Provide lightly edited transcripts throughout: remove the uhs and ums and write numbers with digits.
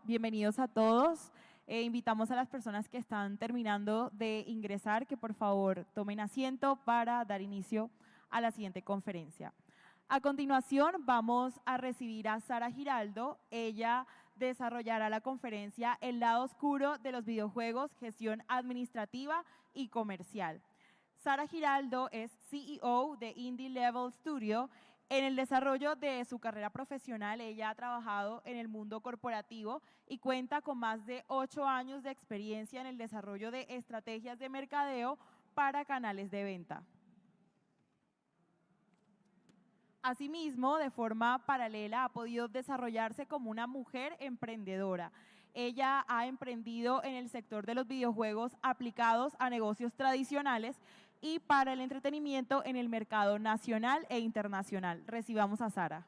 Bienvenidos a todos. Invitamos a las personas que están terminando de ingresar que por favor tomen asiento para dar inicio a la siguiente conferencia. A continuación vamos a recibir a Sara Giraldo. Ella desarrollará la conferencia El lado oscuro de los videojuegos, gestión administrativa y comercial. Sara Giraldo es CEO de Indie Level Studio. En el desarrollo de su carrera profesional, ella ha trabajado en el mundo corporativo y cuenta con más de 8 años de experiencia en el desarrollo de estrategias de mercadeo para canales de venta. Asimismo, de forma paralela, ha podido desarrollarse como una mujer emprendedora. Ella ha emprendido en el sector de los videojuegos aplicados a negocios tradicionales y para el entretenimiento en el mercado nacional e internacional. Recibamos a Sara.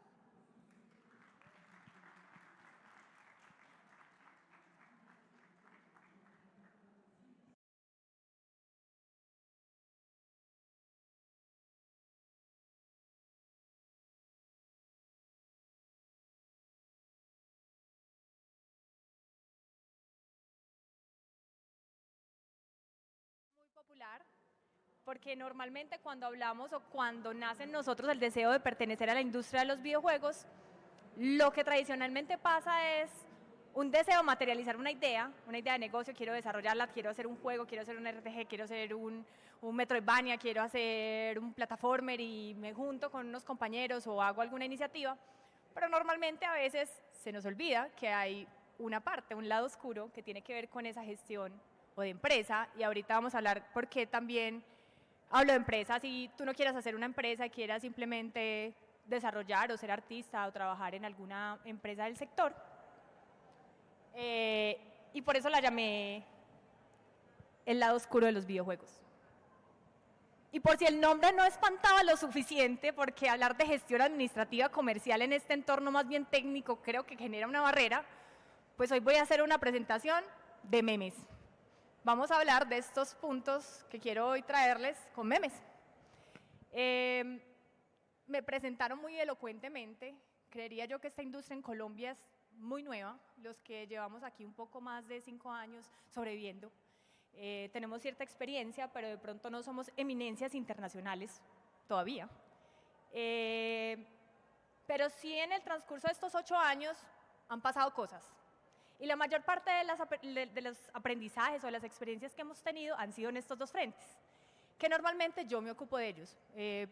Popular, porque normalmente cuando hablamos o cuando nace en nosotros el deseo de pertenecer a la industria de los videojuegos, lo que tradicionalmente pasa es un deseo materializar una idea de negocio, quiero desarrollarla, quiero hacer un juego, quiero hacer un RPG, quiero hacer un Metroidvania, quiero hacer un plataformer y me junto con unos compañeros o hago alguna iniciativa, pero normalmente a veces se nos olvida que hay una parte, un lado oscuro que tiene que ver con esa gestión o de empresa, y ahorita vamos a hablar por qué también hablo de empresa. Si tú no quieras hacer una empresa y quieras simplemente desarrollar o ser artista o trabajar en alguna empresa del sector, y por eso la llamé el lado oscuro de los videojuegos. Y por si el nombre no espantaba lo suficiente, porque hablar de gestión administrativa comercial en este entorno más bien técnico creo que genera una barrera, pues hoy voy a hacer una presentación de memes. Vamos a hablar de estos puntos que quiero hoy traerles con memes. Me presentaron muy elocuentemente. Creería yo que esta industria en Colombia es muy nueva. Los que llevamos aquí un poco más de 5 años sobreviviendo, tenemos cierta experiencia, pero de pronto no somos eminencias internacionales todavía. Pero sí, en el transcurso de estos 8 años han pasado cosas. Y la mayor parte de los aprendizajes o de las experiencias que hemos tenido han sido en estos dos frentes, que normalmente yo me ocupo de ellos.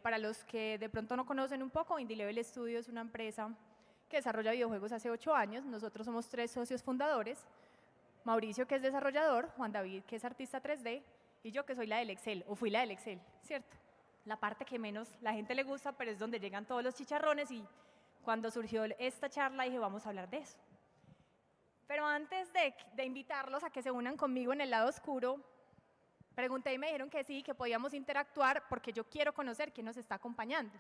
Para los que de pronto no conocen un poco, Indie Level Studio es una empresa que desarrolla videojuegos hace 8 años. Nosotros somos 3 socios fundadores, Mauricio, que es desarrollador, Juan David, que es artista 3D, y yo, que soy la del Excel, o fui la del Excel, ¿cierto? La parte que menos la gente le gusta, pero es donde llegan todos los chicharrones, y cuando surgió esta charla dije, vamos a hablar de eso. Pero antes de invitarlos a que se unan conmigo en el lado oscuro, pregunté y me dijeron que sí, que podíamos interactuar, porque yo quiero conocer quién nos está acompañando.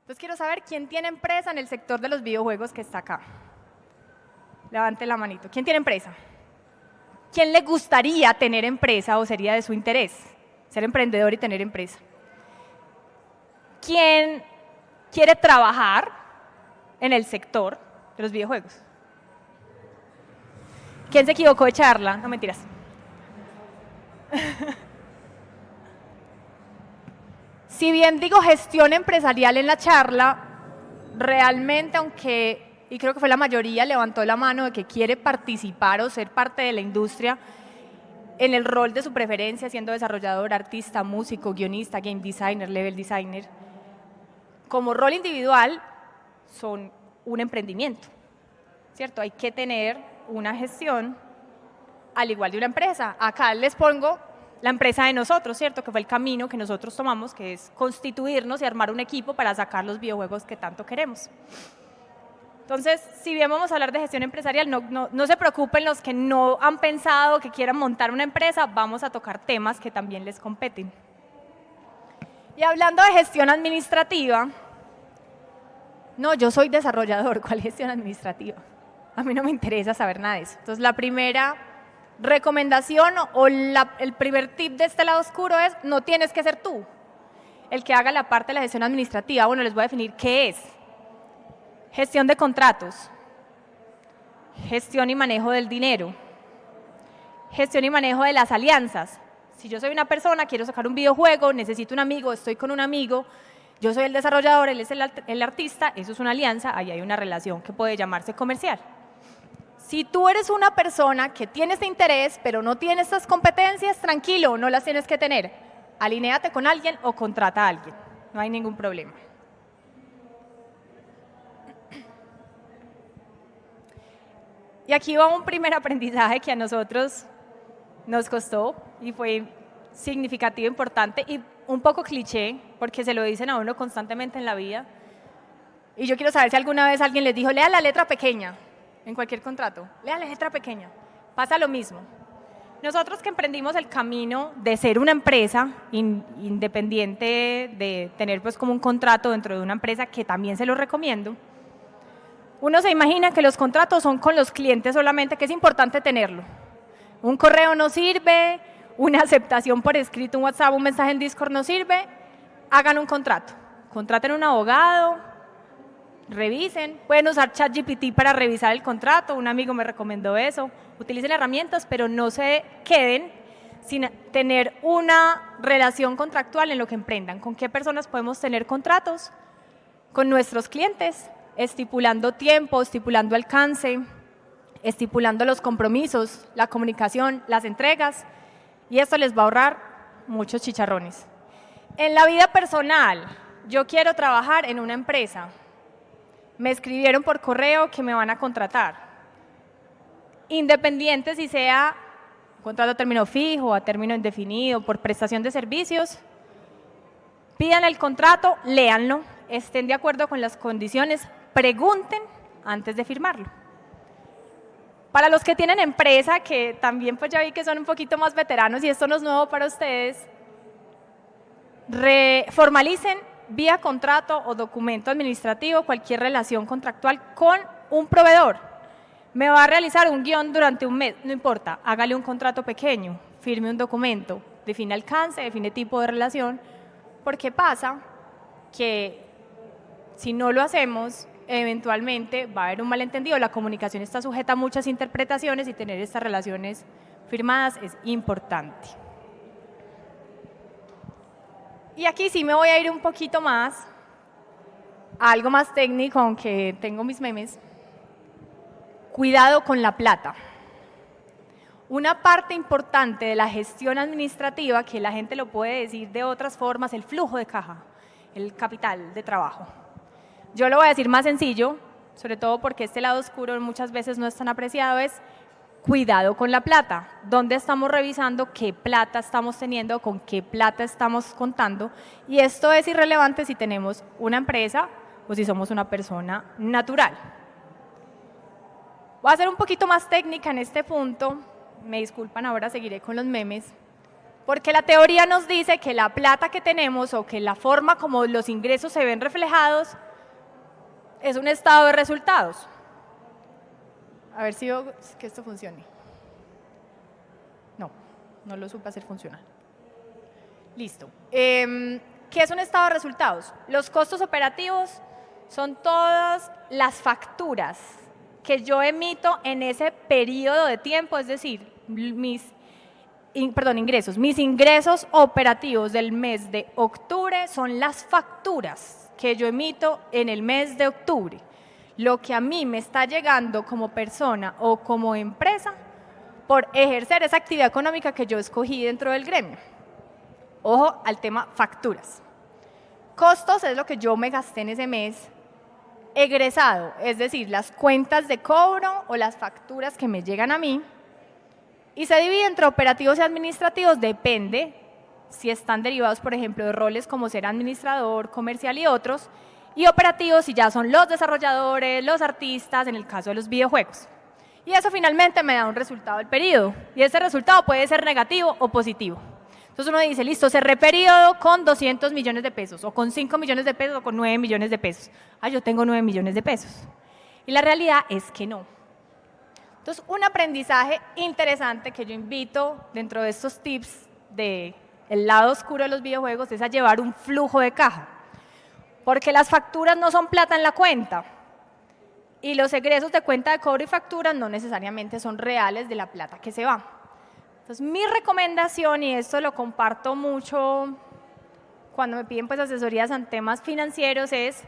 Entonces quiero saber quién tiene empresa en el sector de los videojuegos que está acá. Levante la manito. ¿Quién tiene empresa? ¿Quién le gustaría tener empresa o sería de su interés ser emprendedor y tener empresa? ¿Quién quiere trabajar en el sector de los videojuegos? ¿Quién se equivocó de charla? No, mentiras. Si bien digo gestión empresarial en la charla, realmente, aunque, y creo que fue la mayoría, levantó la mano de que quiere participar o ser parte de la industria en el rol de su preferencia, siendo desarrollador, artista, músico, guionista, game designer, level designer, como rol individual son un emprendimiento, ¿cierto? Hay que tener una gestión al igual de una empresa. Acá les pongo la empresa de nosotros, ¿cierto? Que fue el camino que nosotros tomamos, que es constituirnos y armar un equipo para sacar los videojuegos que tanto queremos. Entonces, si bien vamos a hablar de gestión empresarial, no se preocupen los que no han pensado que quieran montar una empresa, vamos a tocar temas que también les competen. Y hablando de gestión administrativa, no, yo soy desarrollador, ¿cuál gestión administrativa? A mí no me interesa saber nada de eso. Entonces, la primera recomendación o el primer tip de este lado oscuro es: no tienes que ser tú el que haga la parte de la gestión administrativa. Bueno, les voy a definir qué es. Gestión de contratos, Gestión y manejo del dinero. Gestión y manejo de las alianzas. Si yo soy una persona, quiero sacar un videojuego, necesito un amigo, estoy con un amigo, yo soy el desarrollador, él es el artista, eso es una alianza, ahí hay una relación que puede llamarse comercial. Si tú eres una persona que tiene este interés, pero no tiene estas competencias, tranquilo, no las tienes que tener. Alinéate con alguien o contrata a alguien, no hay ningún problema. Y aquí va un primer aprendizaje que a nosotros nos costó y fue significativo, importante y un poco cliché, porque se lo dicen a uno constantemente en la vida. Y yo quiero saber si alguna vez alguien les dijo, lea la letra pequeña en cualquier contrato, lea la letra pequeña. Pasa lo mismo. Nosotros que emprendimos el camino de ser una empresa independiente, de tener pues como un contrato dentro de una empresa, que también se lo recomiendo, uno se imagina que los contratos son con los clientes solamente, que es importante tenerlo. Un correo no sirve, una aceptación por escrito, un WhatsApp, un mensaje en Discord no sirve, hagan un contrato. Contraten un abogado, revisen, pueden usar ChatGPT para revisar el contrato, un amigo me recomendó eso, utilicen herramientas, pero no se queden sin tener una relación contractual en lo que emprendan. ¿Con qué personas podemos tener contratos? Con nuestros clientes, estipulando tiempo, estipulando alcance, estipulando los compromisos, la comunicación, las entregas, y esto les va a ahorrar muchos chicharrones. En la vida personal, yo quiero trabajar en una empresa. Me escribieron por correo que me van a contratar. Independiente si sea contrato a término fijo, a término indefinido, por prestación de servicios, pidan el contrato, léanlo, estén de acuerdo con las condiciones, pregunten antes de firmarlo. Para los que tienen empresa, que también pues ya vi que son un poquito más veteranos y esto no es nuevo para ustedes, formalicen vía contrato o documento administrativo cualquier relación contractual con un proveedor. Me va a realizar un guión durante un mes, no importa, hágale un contrato pequeño, firme un documento, define alcance, define tipo de relación, porque pasa que si no lo hacemos, eventualmente va a haber un malentendido, la comunicación está sujeta a muchas interpretaciones y tener estas relaciones firmadas es importante. Y aquí sí me voy a ir un poquito más a algo más técnico, aunque tengo mis memes. Cuidado con la plata. Una parte importante de la gestión administrativa, que la gente lo puede decir de otras formas, el flujo de caja, el capital de trabajo. Yo lo voy a decir más sencillo, sobre todo porque este lado oscuro muchas veces no es tan apreciado, es cuidado con la plata. ¿Dónde estamos revisando qué plata estamos teniendo, con qué plata estamos contando? Y esto es irrelevante si tenemos una empresa o si somos una persona natural. Voy a ser un poquito más técnica en este punto, me disculpan, ahora seguiré con los memes, porque la teoría nos dice que la plata que tenemos o que la forma como los ingresos se ven reflejados es un estado de resultados. A ver si veo que esto funcione. No lo supe hacer funcionar. Listo. ¿Qué es un estado de resultados? Los costos operativos son todas las facturas que yo emito en ese periodo de tiempo, es decir, ingresos. Mis ingresos operativos del mes de octubre son las facturas que yo emito en el mes de octubre. Lo que a mí me está llegando como persona o como empresa por ejercer esa actividad económica que yo escogí dentro del gremio. Ojo al tema facturas. Costos es lo que yo me gasté en ese mes. Egresado, es decir, las cuentas de cobro o las facturas que me llegan a mí. Y se divide entre operativos y administrativos, depende si están derivados, por ejemplo, de roles como ser administrador, comercial y otros, y operativos si ya son los desarrolladores, los artistas, en el caso de los videojuegos. Y eso finalmente me da un resultado del periodo, y ese resultado puede ser negativo o positivo. Entonces uno dice, listo, cerré periodo con 200 millones de pesos, o con 5 millones de pesos, o con 9 millones de pesos. Yo tengo 9 millones de pesos. Y la realidad es que no. Entonces, un aprendizaje interesante que yo invito dentro de estos tips del lado oscuro de los videojuegos es a llevar un flujo de caja. Porque las facturas no son plata en la cuenta. y los egresos de cuenta de cobro y factura no necesariamente son reales de la plata que se va. Entonces, mi recomendación, y esto lo comparto mucho cuando me piden pues asesorías en temas financieros, es,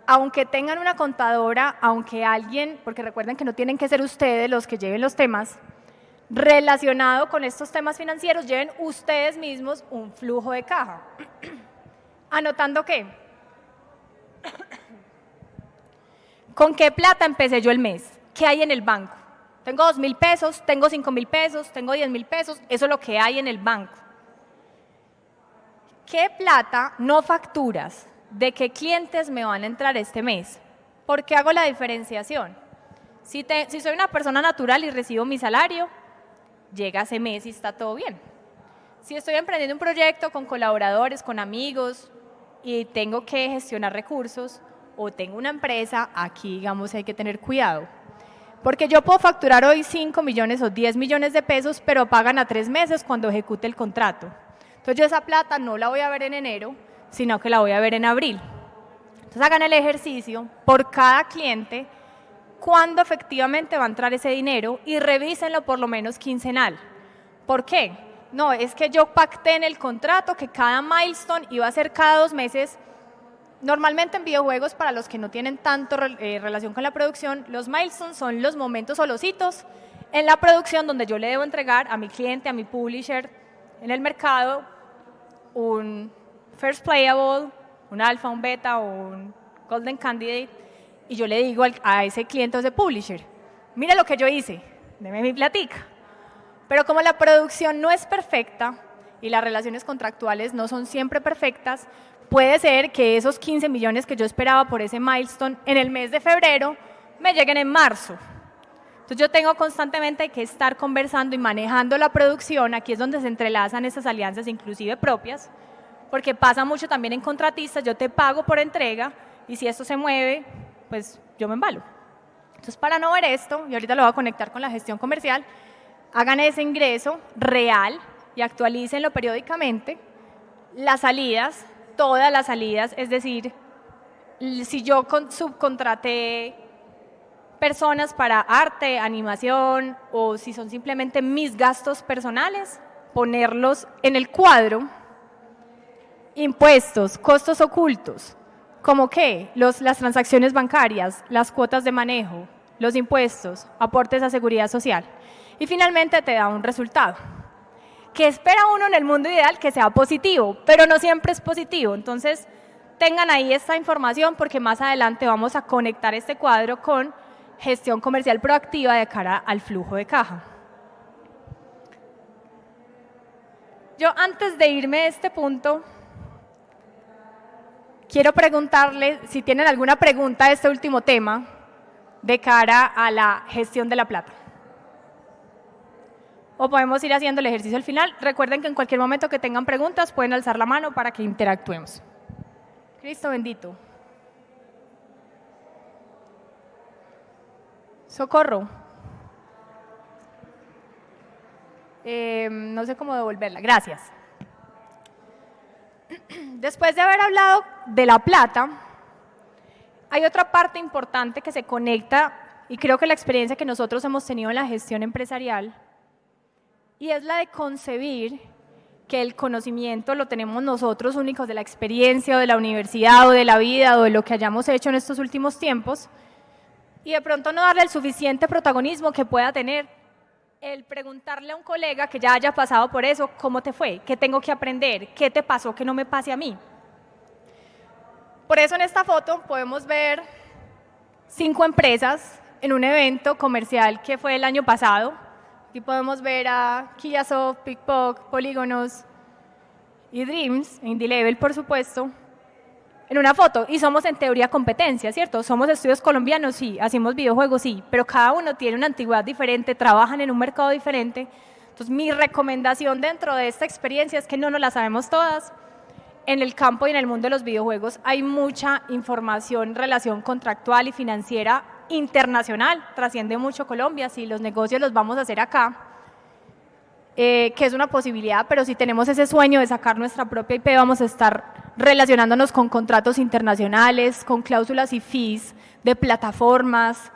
aunque tengan una contadora, aunque alguien, porque recuerden que no tienen que ser ustedes los que lleven los temas, relacionado con estos temas financieros, lleven ustedes mismos un flujo de caja. Anotando qué, con qué plata empecé yo el mes, qué hay en el banco. Tengo 2.000 pesos, tengo 5.000 pesos, tengo 10.000 pesos, eso es lo que hay en el banco. ¿Qué plata, no facturas, de qué clientes me van a entrar este mes? ¿Por qué hago la diferenciación? Si soy una persona natural y recibo mi salario, llega ese mes y está todo bien. Si estoy emprendiendo un proyecto con colaboradores, con amigos y tengo que gestionar recursos o tengo una empresa, aquí digamos hay que tener cuidado. Porque yo puedo facturar hoy 5 millones o 10 millones de pesos, pero pagan a 3 meses cuando ejecute el contrato. Entonces yo esa plata no la voy a ver en enero, sino que la voy a ver en abril. Entonces hagan el ejercicio por cada cliente, cuándo efectivamente va a entrar ese dinero y revísenlo por lo menos quincenal. ¿Por qué? No, es que yo pacté en el contrato que cada milestone iba a ser cada 2 meses. Normalmente en videojuegos, para los que no tienen tanto relación con la producción, los milestones son los momentos o los hitos en la producción donde yo le debo entregar a mi cliente, a mi publisher en el mercado, un first playable, un alpha, un beta o un golden candidate, y yo le digo a ese cliente o ese publisher, mira lo que yo hice, deme mi platica. Pero como la producción no es perfecta y las relaciones contractuales no son siempre perfectas, puede ser que esos 15 millones que yo esperaba por ese milestone en el mes de febrero me lleguen en marzo. Entonces yo tengo constantemente que estar conversando y manejando la producción, aquí es donde se entrelazan esas alianzas inclusive propias, porque pasa mucho también en contratistas, yo te pago por entrega y si esto se mueve, pues yo me embalo. Entonces para no ver esto, y ahorita lo voy a conectar con la gestión comercial, hagan ese ingreso real y actualícenlo periódicamente, las salidas, todas las salidas, es decir, si yo subcontraté personas para arte, animación, o si son simplemente mis gastos personales, ponerlos en el cuadro. Impuestos, costos ocultos, ¿como qué? Las transacciones bancarias, las cuotas de manejo, los impuestos, aportes a seguridad social. Y finalmente te da un resultado. ¿Qué espera uno en el mundo ideal? Que sea positivo, pero no siempre es positivo. Entonces, tengan ahí esta información porque más adelante vamos a conectar este cuadro con gestión comercial proactiva de cara al flujo de caja. Yo antes de irme de este punto, quiero preguntarles si tienen alguna pregunta de este último tema de cara a la gestión de la plata. O podemos ir haciendo el ejercicio al final. Recuerden que en cualquier momento que tengan preguntas pueden alzar la mano para que interactuemos. Cristo bendito. Socorro. No sé cómo devolverla. Gracias. Después de haber hablado de la plata, hay otra parte importante que se conecta y creo que la experiencia que nosotros hemos tenido en la gestión empresarial y es la de concebir que el conocimiento lo tenemos nosotros únicos de la experiencia o de la universidad o de la vida o de lo que hayamos hecho en estos últimos tiempos y de pronto no darle el suficiente protagonismo que pueda tener el preguntarle a un colega que ya haya pasado por eso, ¿cómo te fue? ¿Qué tengo que aprender? ¿Qué te pasó que no me pase a mí? Por eso en esta foto podemos ver 5 empresas en un evento comercial que fue el año pasado. Aquí podemos ver a Kiasoft, Pickpock, Polígonos y Dreams, Indie-Level por supuesto, en una foto. Y somos en teoría competencia, ¿cierto? Somos estudios colombianos, sí, hacemos videojuegos, sí, pero cada uno tiene una antigüedad diferente, trabajan en un mercado diferente. Entonces mi recomendación dentro de esta experiencia es que no nos la sabemos todas. En el campo y en el mundo de los videojuegos hay mucha información en relación contractual y financiera internacional, trasciende mucho Colombia, si los negocios los vamos a hacer acá. que es una posibilidad, pero si tenemos ese sueño de sacar nuestra propia IP, vamos a estar relacionándonos con contratos internacionales, con cláusulas y fees de plataformas,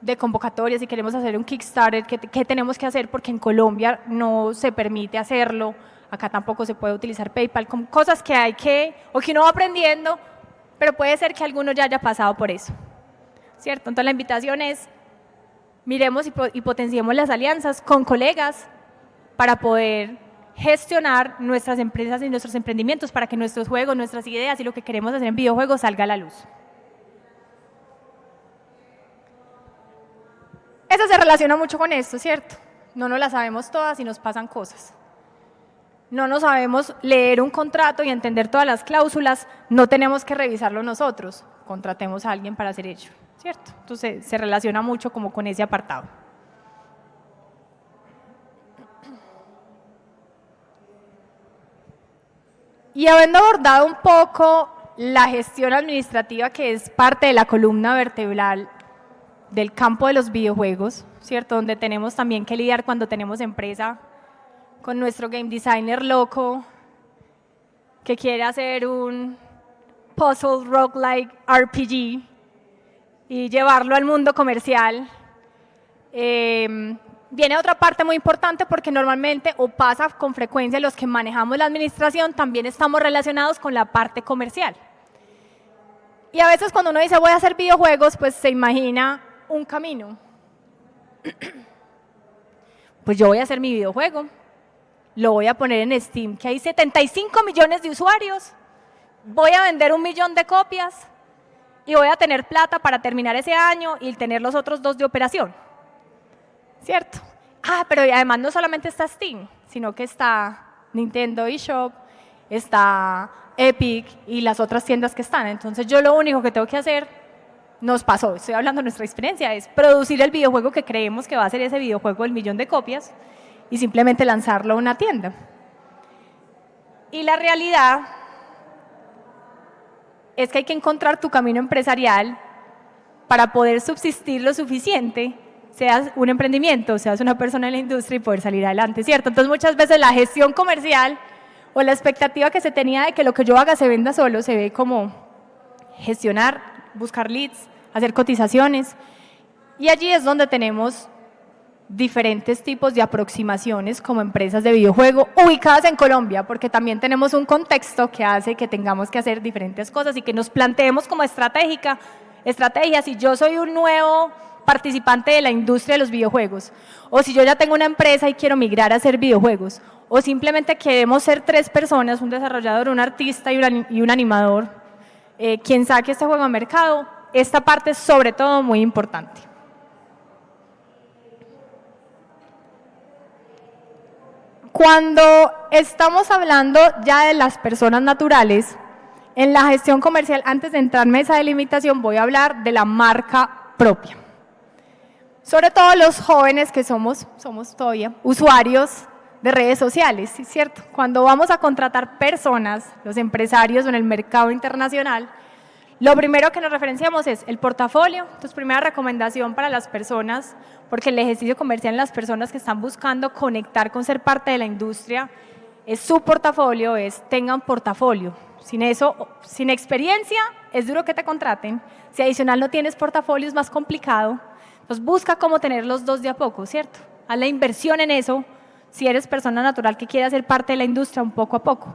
de convocatorias. Si queremos hacer un Kickstarter, ¿qué tenemos que hacer? Porque en Colombia no se permite hacerlo, acá tampoco se puede utilizar PayPal, con cosas que hay que, o que uno va aprendiendo, pero puede ser que alguno ya haya pasado por eso, ¿cierto? Entonces la invitación es, miremos y potenciemos las alianzas con colegas para poder gestionar nuestras empresas y nuestros emprendimientos, para que nuestros juegos, nuestras ideas y lo que queremos hacer en videojuegos salga a la luz. Eso se relaciona mucho con esto, ¿cierto? No nos la sabemos todas y nos pasan cosas. No nos sabemos leer un contrato y entender todas las cláusulas, no tenemos que revisarlo nosotros, contratemos a alguien para hacer ello, ¿cierto? Entonces se relaciona mucho como con ese apartado. Y habiendo abordado un poco la gestión administrativa, que es parte de la columna vertebral del campo de los videojuegos, ¿cierto? Donde tenemos también que lidiar cuando tenemos empresa con nuestro game designer loco que quiere hacer un puzzle roguelike RPG y llevarlo al mundo comercial. Viene otra parte muy importante, porque normalmente, o pasa con frecuencia, los que manejamos la administración también estamos relacionados con la parte comercial. Y a veces cuando uno dice voy a hacer videojuegos, pues se imagina un camino. Pues yo voy a hacer mi videojuego, lo voy a poner en Steam, que hay 75 millones de usuarios, voy a vender 1 millón de copias y voy a tener plata para terminar ese año y tener los otros 2 de operación, ¿cierto? Pero además no solamente está Steam, sino que está Nintendo eShop, está Epic y las otras tiendas que están. Entonces yo lo único que tengo que hacer, nos pasó, estoy hablando de nuestra experiencia, es producir el videojuego que creemos que va a ser ese videojuego del 1 millón de copias y simplemente lanzarlo a una tienda. Y la realidad es que hay que encontrar tu camino empresarial para poder subsistir lo suficiente, seas un emprendimiento, seas una persona en la industria, y poder salir adelante, ¿cierto? Entonces muchas veces la gestión comercial o la expectativa que se tenía de que lo que yo haga se venda solo, se ve como gestionar, buscar leads, hacer cotizaciones, y allí es donde tenemos diferentes tipos de aproximaciones como empresas de videojuego ubicadas en Colombia, porque también tenemos un contexto que hace que tengamos que hacer diferentes cosas y que nos planteemos como estrategias. Si yo soy un nuevo participante de la industria de los videojuegos, o si yo ya tengo una empresa y quiero migrar a hacer videojuegos, o simplemente queremos ser 3 personas, un desarrollador, un artista y un animador, quien saque este juego al mercado, esta parte es sobre todo muy importante. Cuando estamos hablando ya de las personas naturales, en la gestión comercial, antes de entrarme a esa delimitación, voy a hablar de la marca propia. Sobre todo los jóvenes que somos todavía usuarios de redes sociales, ¿sí? ¿Cierto? Cuando vamos a contratar personas, los empresarios en el mercado internacional, lo primero que nos referenciamos es el portafolio. Entonces, primera recomendación para las personas, porque el ejercicio comercial en las personas que están buscando conectar con ser parte de la industria, es su portafolio, tengan portafolio. Sin eso, sin experiencia, es duro que te contraten. Si adicional no tienes portafolio, es más complicado. Entonces, busca cómo tener los 2 de a poco, ¿cierto? Haz la inversión en eso, si eres persona natural que quiere ser parte de la industria un poco a poco.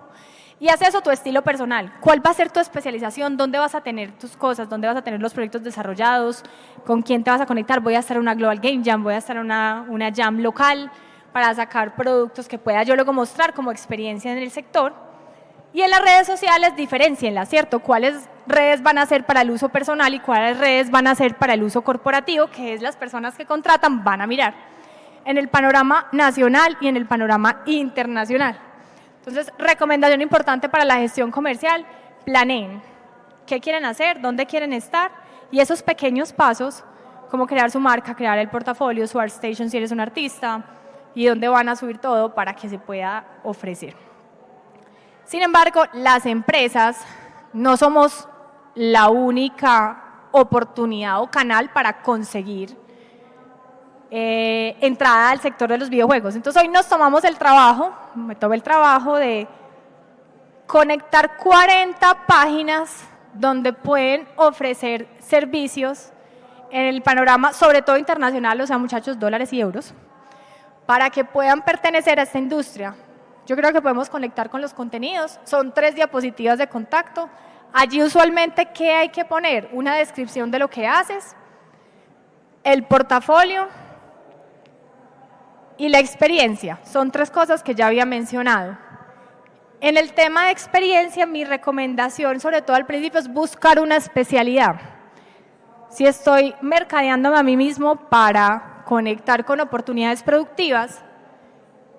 Y haz eso tu estilo personal. ¿Cuál va a ser tu especialización? ¿Dónde vas a tener tus cosas? ¿Dónde vas a tener los proyectos desarrollados? ¿Con quién te vas a conectar? Voy a estar en una Global Game Jam, voy a estar en una jam local para sacar productos que pueda yo luego mostrar como experiencia en el sector. Y en las redes sociales, diferencienlas, ¿cierto? ¿Cuáles redes van a ser para el uso personal y cuáles redes van a ser para el uso corporativo? Que es las personas que contratan van a mirar en el panorama nacional y en el panorama internacional. Entonces, recomendación importante para la gestión comercial, planeen qué quieren hacer, dónde quieren estar, y esos pequeños pasos, como crear su marca, crear el portafolio, su ArtStation si eres un artista, y dónde van a subir todo para que se pueda ofrecer. Sin embargo, las empresas no somos la única oportunidad o canal para conseguir entrada al sector de los videojuegos. Entonces hoy nos tomamos el trabajo, me tomé el trabajo de conectar 40 páginas donde pueden ofrecer servicios en el panorama, sobre todo internacional, o sea, muchachos, dólares y euros, para que puedan pertenecer a esta industria. Yo creo que podemos conectar con los contenidos, son 3 diapositivas de contacto. Allí usualmente, ¿qué hay que poner? Una descripción de lo que haces, el portafolio y la experiencia. Son 3 cosas que ya había mencionado. En el tema de experiencia, mi recomendación, sobre todo al principio, es buscar una especialidad. Si estoy mercadeándome a mí mismo para conectar con oportunidades productivas,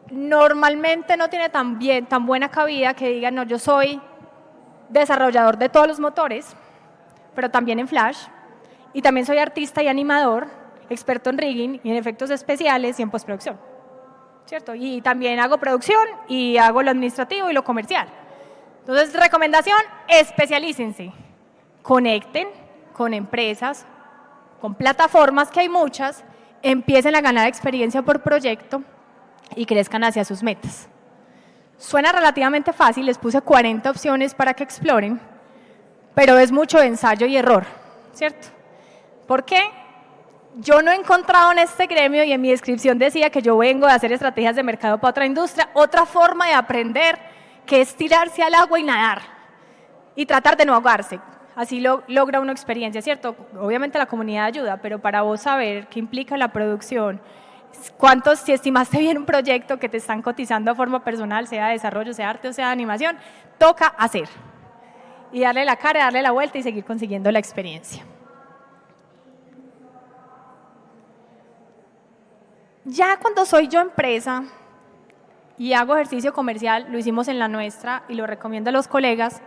normalmente no tiene tan buena cabida que digan, no, yo soy desarrollador de todos los motores, pero también en Flash, y también soy artista y animador, experto en rigging y en efectos especiales y en postproducción, ¿cierto? Y también hago producción y hago lo administrativo y lo comercial. Entonces, recomendación, especialícense, conecten con empresas, con plataformas, que hay muchas, empiecen a ganar experiencia por proyecto y crezcan hacia sus metas. Suena relativamente fácil, les puse 40 opciones para que exploren, pero es mucho ensayo y error, ¿cierto? ¿Por qué? Yo no he encontrado en este gremio, y en mi descripción decía que yo vengo de hacer estrategias de mercado para otra industria, otra forma de aprender que es tirarse al agua y nadar y tratar de no ahogarse. Así logra una experiencia, ¿cierto? Obviamente la comunidad ayuda, pero para vos saber qué implica la producción, si estimaste bien un proyecto que te están cotizando a forma personal, sea de desarrollo, sea arte o sea de animación, toca hacer y darle la cara, darle la vuelta y seguir consiguiendo la experiencia. Ya cuando soy yo empresa y hago ejercicio comercial, lo hicimos en la nuestra y lo recomiendo a los colegas,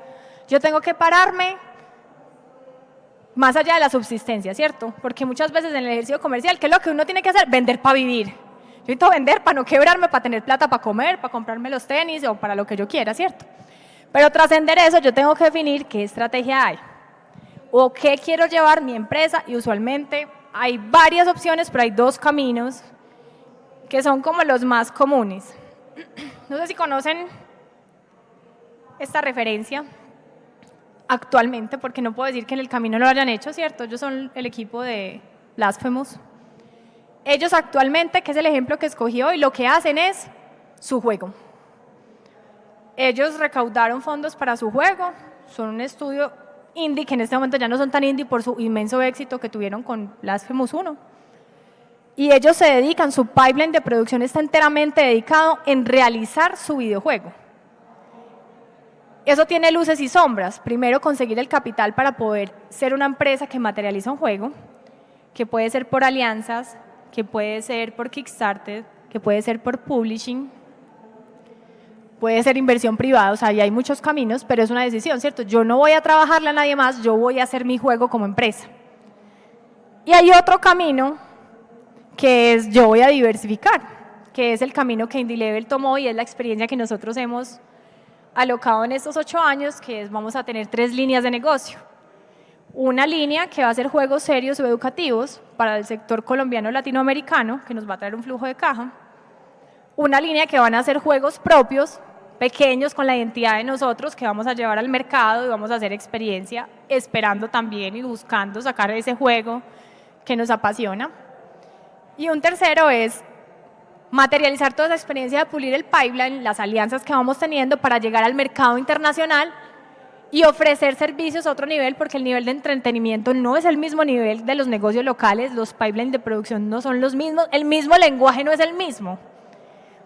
yo tengo que pararme más allá de la subsistencia, ¿cierto? Porque muchas veces en el ejercicio comercial, ¿qué es lo que uno tiene que hacer? Vender para vivir. Yo necesito vender para no quebrarme, para tener plata para comer, para comprarme los tenis o para lo que yo quiera, ¿cierto? Pero trascender eso, yo tengo que definir qué estrategia hay o qué quiero llevar mi empresa, y usualmente hay varias opciones, pero hay 2 caminos que son como los más comunes. No sé si conocen esta referencia actualmente, porque no puedo decir que en el camino lo hayan hecho, ¿cierto? Ellos son el equipo de Blasphemous. Ellos actualmente, que es el ejemplo que escogí hoy, lo que hacen es su juego. Ellos recaudaron fondos para su juego, son un estudio indie, que en este momento ya no son tan indie por su inmenso éxito que tuvieron con Blasphemous 1. Y ellos se dedican, su pipeline de producción está enteramente dedicado en realizar su videojuego. Eso tiene luces y sombras. Primero, conseguir el capital para poder ser una empresa que materializa un juego, que puede ser por alianzas, que puede ser por Kickstarter, que puede ser por publishing, puede ser inversión privada, o sea, ahí hay muchos caminos, pero es una decisión, ¿cierto? Yo no voy a trabajarle a nadie más, yo voy a hacer mi juego como empresa. Y hay otro camino, que es yo voy a diversificar, que es el camino que IndieLevel tomó y es la experiencia que nosotros hemos alocado en estos 8 años, que es vamos a tener 3 líneas de negocio. Una línea que va a ser juegos serios o educativos para el sector colombiano latinoamericano, que nos va a traer un flujo de caja. Una línea que van a ser juegos propios, pequeños, con la identidad de nosotros, que vamos a llevar al mercado y vamos a hacer experiencia, esperando también y buscando sacar ese juego que nos apasiona. Y un tercero es materializar toda esa experiencia de pulir el pipeline, las alianzas que vamos teniendo para llegar al mercado internacional y ofrecer servicios a otro nivel, porque el nivel de entretenimiento no es el mismo nivel de los negocios locales, los pipelines de producción no son los mismos, el mismo lenguaje no es el mismo,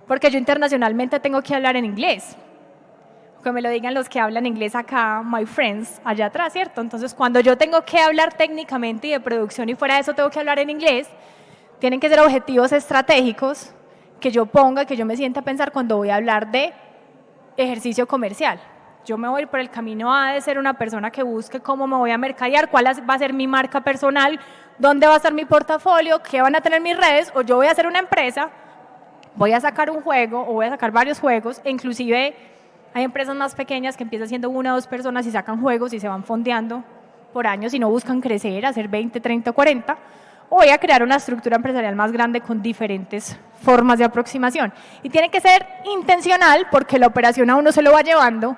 porque yo internacionalmente tengo que hablar en inglés, que me lo digan los que hablan inglés acá, my friends, allá atrás, ¿cierto? Entonces, cuando yo tengo que hablar técnicamente y de producción y fuera de eso tengo que hablar en inglés, tienen que ser objetivos estratégicos que yo ponga, que yo me sienta a pensar cuando voy a hablar de ejercicio comercial. Yo me voy por el camino A de ser una persona que busque cómo me voy a mercadear, cuál va a ser mi marca personal, dónde va a estar mi portafolio, qué van a tener mis redes, o yo voy a ser una empresa, voy a sacar un juego o voy a sacar varios juegos, e inclusive hay empresas más pequeñas que empiezan siendo 1 o 2 personas y sacan juegos y se van fondeando por años y no buscan crecer, hacer 20, 30, 40, o voy a crear una estructura empresarial más grande con diferentes formas de aproximación. Y tiene que ser intencional porque la operación a uno se lo va llevando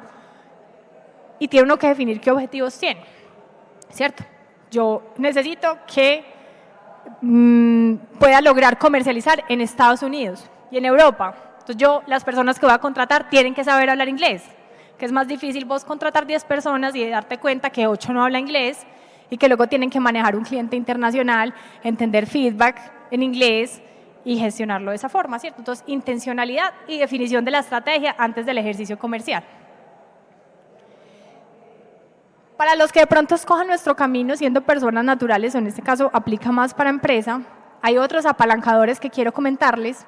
y tiene uno que definir qué objetivos tiene, ¿cierto? Yo necesito que pueda lograr comercializar en Estados Unidos y en Europa. Entonces las personas que voy a contratar tienen que saber hablar inglés, que es más difícil vos contratar 10 personas y darte cuenta que 8 no hablan inglés y que luego tienen que manejar un cliente internacional, entender feedback en inglés y gestionarlo de esa forma, ¿cierto? Entonces, intencionalidad y definición de la estrategia antes del ejercicio comercial. Para los que de pronto escojan nuestro camino siendo personas naturales, o en este caso aplica más para empresa, hay otros apalancadores que quiero comentarles.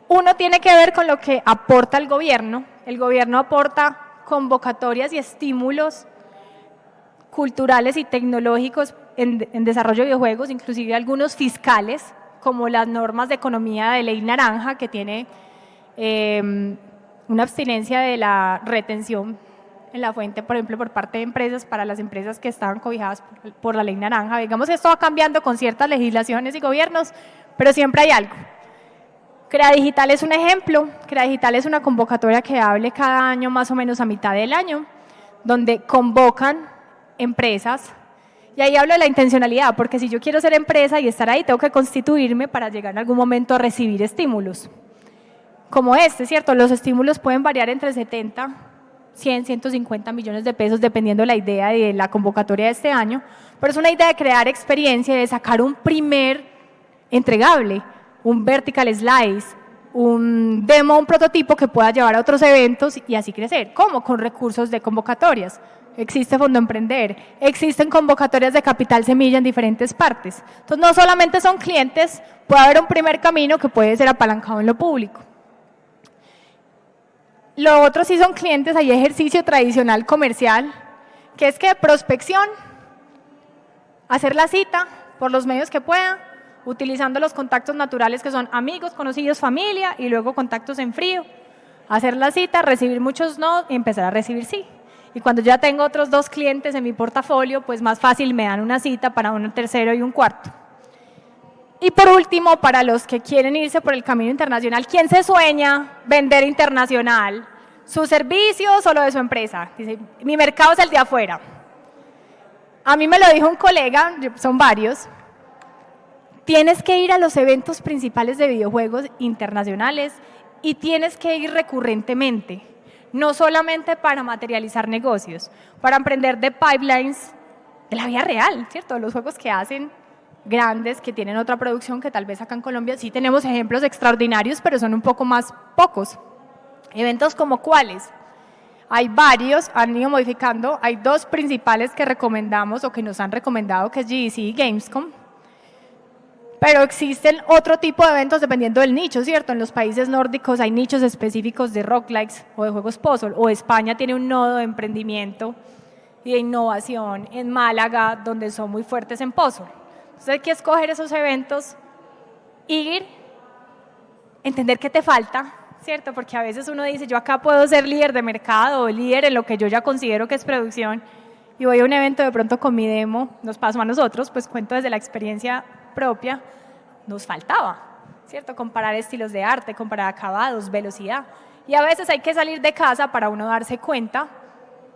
Uno tiene que ver con lo que aporta el gobierno. El gobierno aporta convocatorias y estímulos culturales y tecnológicos en desarrollo de videojuegos, inclusive algunos fiscales, como las normas de economía de ley naranja, que tiene una abstinencia de la retención en la fuente, por ejemplo, por parte de empresas, para las empresas que estaban cobijadas por la ley naranja. Digamos que esto va cambiando con ciertas legislaciones y gobiernos, pero siempre hay algo. Crea Digital es un ejemplo. Crea Digital es una convocatoria que hable cada año más o menos a mitad del año, donde convocan empresas. Y ahí hablo de la intencionalidad, porque si yo quiero ser empresa y estar ahí, tengo que constituirme para llegar en algún momento a recibir estímulos. Como este, ¿cierto? Los estímulos pueden variar entre 70, 100, 150 millones de pesos, dependiendo de la idea de la convocatoria de este año. Pero es una idea de crear experiencia, de sacar un primer entregable, un vertical slice, un demo, un prototipo que pueda llevar a otros eventos y así crecer. ¿Cómo? Con recursos de convocatorias. Existe Fondo Emprender, existen convocatorias de capital semilla en diferentes partes. Entonces, no solamente son clientes, puede haber un primer camino que puede ser apalancado en lo público. Lo otro sí son clientes, hay ejercicio tradicional comercial, que es que prospección, hacer la cita por los medios que pueda, utilizando los contactos naturales que son amigos, conocidos, familia, y luego contactos en frío. Hacer la cita, recibir muchos no y empezar a recibir sí. Y cuando ya tengo otros 2 clientes en mi portafolio, pues más fácil me dan una cita para un tercero y un cuarto. Y por último, para los que quieren irse por el camino internacional, ¿quién se sueña vender internacional? ¿Sus servicios o lo de su empresa? Dice, mi mercado es el de afuera. A mí me lo dijo un colega, son varios, tienes que ir a los eventos principales de videojuegos internacionales y tienes que ir recurrentemente. No solamente para materializar negocios, para aprender de pipelines de la vida real, ¿cierto? Los juegos que hacen grandes, que tienen otra producción que tal vez acá en Colombia sí tenemos ejemplos extraordinarios, pero son un poco más pocos. ¿Eventos como cuáles? Hay varios, han ido modificando, hay 2 principales que recomendamos o que nos han recomendado, que es GDC y Gamescom. Pero existen otro tipo de eventos dependiendo del nicho, ¿cierto? En los países nórdicos hay nichos específicos de roguelikes o de juegos puzzle, o España tiene un nodo de emprendimiento y de innovación en Málaga, donde son muy fuertes en puzzle. Entonces hay que escoger esos eventos, ir, entender qué te falta, ¿cierto? Porque a veces uno dice, yo acá puedo ser líder de mercado o líder en lo que yo ya considero que es producción, y voy a un evento de pronto con mi demo, nos pasó a nosotros, pues cuento desde la experiencia propia, nos faltaba, ¿cierto? Comparar estilos de arte, comparar acabados, velocidad. Y a veces hay que salir de casa para uno darse cuenta